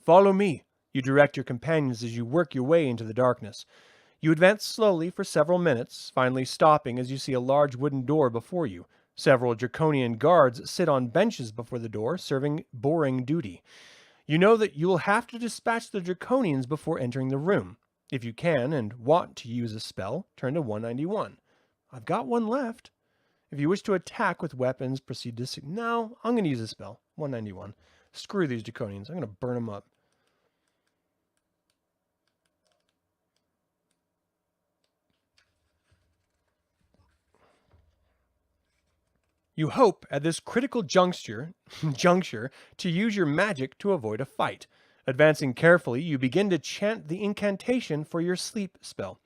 Follow me, you direct your companions as you work your way into the darkness. You advance slowly for several minutes, finally stopping as you see a large wooden door before you. Several draconian guards sit on benches before the door, serving boring duty. You know that you will have to dispatch the draconians before entering the room. If you can and want to use a spell, turn to 191. I've got one left. If you wish to attack with weapons, proceed to... No, I'm going to use a spell. 191. Screw these draconians. I'm going to burn them up. You hope at this critical juncture to use your magic to avoid a fight. Advancing carefully, you begin to chant the incantation for your sleep spell.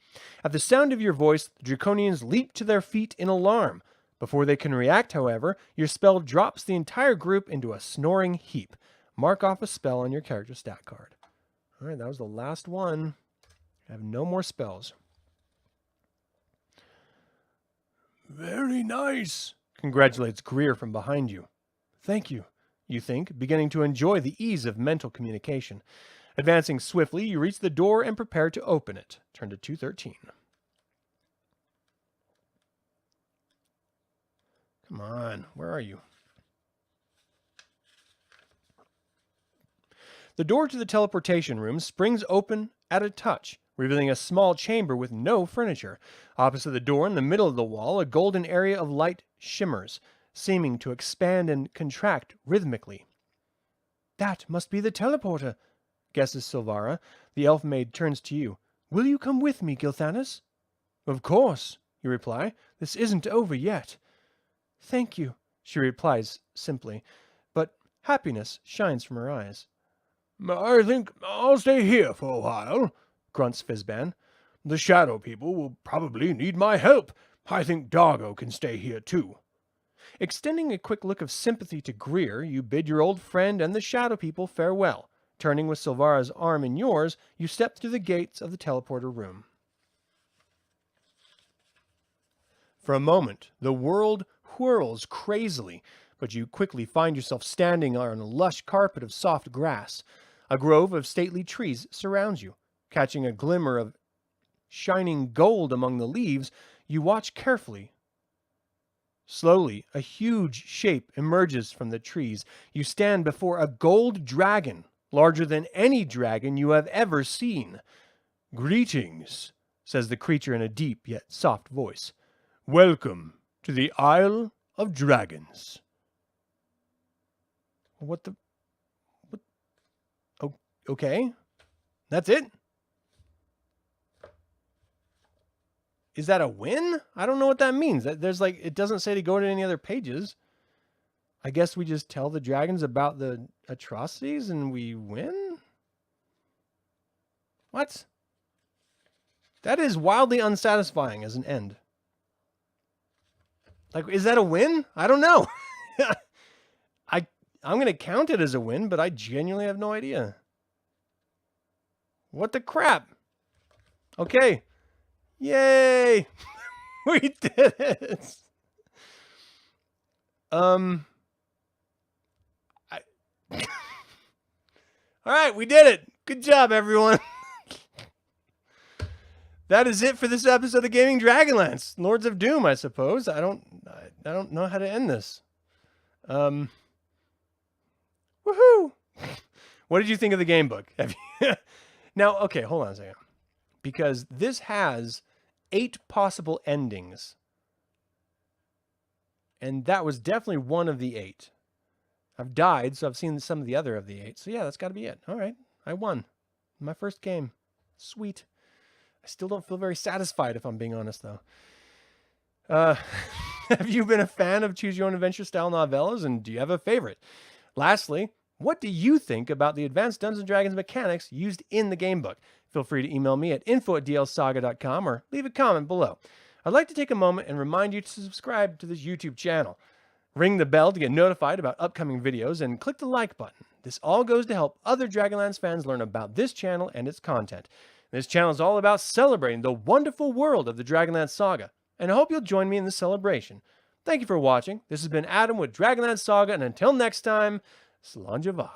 At the sound of your voice, the Draconians leap to their feet in alarm. Before they can react, however, your spell drops the entire group into a snoring heap. Mark off a spell on your character stat card. All right, that was the last one. I have no more spells. Very nice, Congratulates Greer from behind you. Thank you, you think, beginning to enjoy the ease of mental communication. Advancing swiftly, you reach the door and prepare to open it. Turn to 213. Come on, where are you? The door to the teleportation room springs open at a touch, revealing a small chamber with no furniture. Opposite the door, in the middle of the wall, a golden area of light shimmers, seeming to expand and contract rhythmically. That must be the teleporter, guesses Silvara. The elf maid turns to you. Will you come with me, Gilthanas? Of course, you reply. This isn't over yet. Thank you, she replies simply, but happiness shines from her eyes. I think I'll stay here for a while, grunts Fizban. The shadow people will probably need my help. I think Dargo can stay here too. Extending a quick look of sympathy to Greer, you bid your old friend and the shadow people farewell. Turning with Silvara's arm in yours, you step through the gates of the teleporter room. For a moment, the world whirls crazily, but you quickly find yourself standing on a lush carpet of soft grass. A grove of stately trees surrounds you. Catching a glimmer of shining gold among the leaves, you watch carefully. Slowly, a huge shape emerges from the trees. You stand before a gold dragon, larger than any dragon you have ever seen. Greetings, says the creature in a deep yet soft voice. Welcome to the Isle of Dragons. What? Oh, okay. That's it? Is that a win? I don't know what that means. There's it doesn't say to go to any other pages. I guess we just tell the dragons about the atrocities and we win? What? That is wildly unsatisfying as an end. Is that a win? I don't know. I'm going to count it as a win, but I genuinely have no idea. What the crap? Okay. Yay! We did it! All right, we did it! Good job, everyone! That is it for this episode of Gaming Dragonlance. Lords of Doom, I suppose. I don't know how to end this. Woohoo! What did you think of the game book? Now, okay, hold on a second. Because this has 8 possible endings. And that was definitely one of the 8. I've died, so I've seen some of the other of the 8. So yeah, that's got to be it. All right, I won. My first game. Sweet. I still don't feel very satisfied, if I'm being honest, though. Have you been a fan of Choose Your Own Adventure style novellas, and do you have a favorite? Lastly, what do you think about the advanced Dungeons & Dragons mechanics used in the gamebook? Feel free to email me at info@dlsaga.com or leave a comment below. I'd like to take a moment and remind you to subscribe to this YouTube channel. Ring the bell to get notified about upcoming videos and click the like button. This all goes to help other Dragonlance fans learn about this channel and its content. This channel is all about celebrating the wonderful world of the Dragonlance Saga, and I hope you'll join me in the celebration. Thank you for watching. This has been Adam with Dragonlance Saga, and until next time, Slanjava.